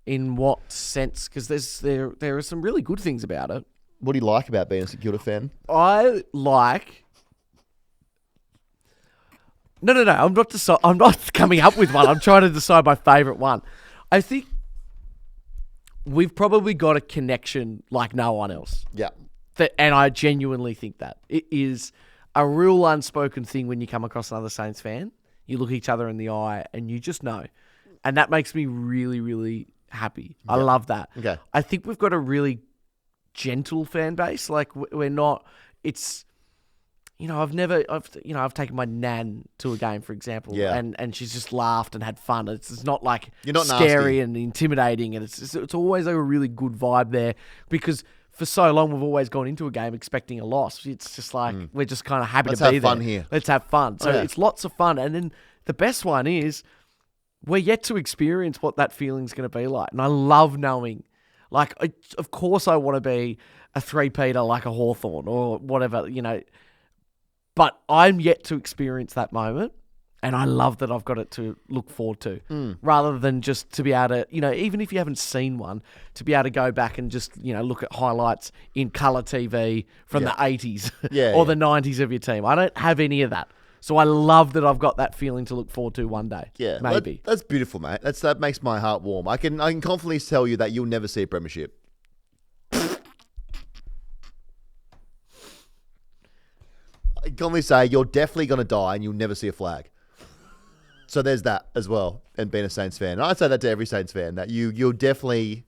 In what sense? Because there are some really good things about it. What do you like about being a St Kilda fan? I like... No. I'm not coming up with one. I'm trying to decide my favourite one. I think we've probably got a connection like no one else. Yeah. And I genuinely think that. It is a real unspoken thing when you come across another Saints fan. You look each other in the eye and you just know. And that makes me really, really happy. I love that. Okay. I think we've got a really gentle fan base. Like, we're not... It's... I've taken my nan to a game, for example, and she's just laughed and had fun. It's not like You're not scary nasty. and intimidating, and it's always like a really good vibe there because for so long we've always gone into a game expecting a loss. It's just like we're just kind of happy Let's to be have there. fun here. Let's have fun. So it's lots of fun, and then the best one is we're yet to experience what that feeling's going to be like, and I love knowing. Like, of course, I want to be a three-peater like a Hawthorn or whatever, But I'm yet to experience that moment, and I love that I've got it to look forward to, rather than just to be able to, even if you haven't seen one, to be able to go back and just, look at highlights in colour TV from the 80s or the 90s of your team. I don't have any of that. So I love that I've got that feeling to look forward to one day. Yeah, maybe. That's beautiful, mate. That makes my heart warm. I can confidently tell you that you'll never see a premiership. I can confidently say you're definitely going to die and you'll never see a flag. So there's that as well, and being a Saints fan. And I say that to every Saints fan, that you'll definitely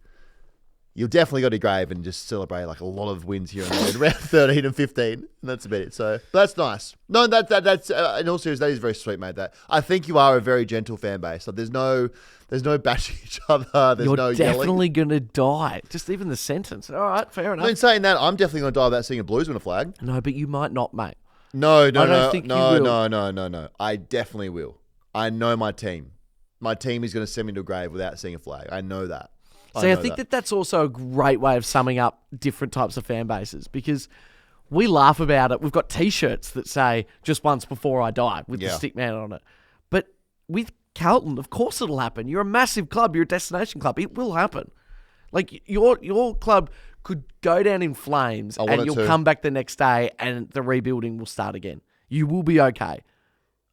go to grave and just celebrate like a lot of wins here and there in round 13 and 15. And that's about it. So that's nice. No, that's in all seriousness, that is very sweet, mate. That I think you are a very gentle fan base. Like, there's no bashing each other. There's no yelling. You're definitely going to die. Just even the sentence. All right, fair enough. I mean, saying that, I'm definitely going to die without seeing a Blues win a flag. No, but you might not, mate. No. No. I definitely will. I know my team. My team is going to send me to a grave without seeing a flag. I know that. I think that's also a great way of summing up different types of fan bases, because we laugh about it. We've got T-shirts that say "Just once before I die" with the stick man on it. But with Carlton, of course it'll happen. You're a massive club. You're a destination club. It will happen. Like, your club could go down in flames and you'll come back the next day and the rebuilding will start again. You will be okay.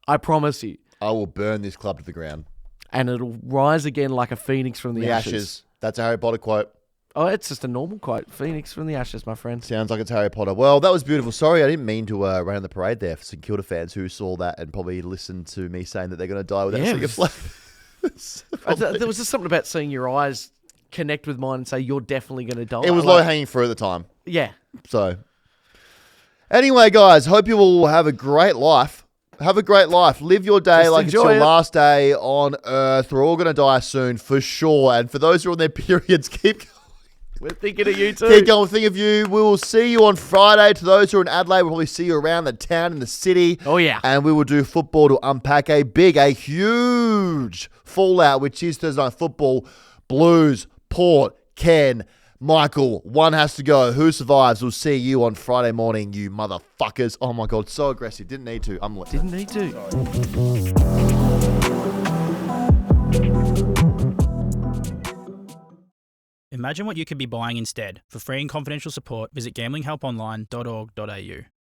I promise you. I will burn this club to the ground. And it'll rise again like a phoenix from the ashes. That's a Harry Potter quote. Oh, it's just a normal quote. Phoenix from the ashes, my friend. Sounds like it's Harry Potter. Well, that was beautiful. Sorry, I didn't mean to run on the parade there for St Kilda fans who saw that and probably listened to me saying that they're going to die without seeing a flag. There was just something about seeing your eyes connect with mine and say, you're definitely going to die. It was low-hanging fruit at the time. Yeah. So, anyway, guys, hope you all have a great life. Have a great life. Live your day Just like it's enjoy your it. last day on earth. We're all going to die soon, for sure. And for those who are on their periods, keep We're thinking of you too. Keep going. Think of you. We will see you on Friday. To those who are in Adelaide, we'll probably see you around the town in the city. Oh, yeah. And we will do football to unpack a huge fallout, which is Thursday Night Football. Blues, Port, Ken, Michael. One has to go. Who survives? We'll see you on Friday morning, you motherfuckers. Oh, my God. So aggressive. Didn't need to. Didn't need to. Imagine what you could be buying instead. For free and confidential support, visit gamblinghelponline.org.au.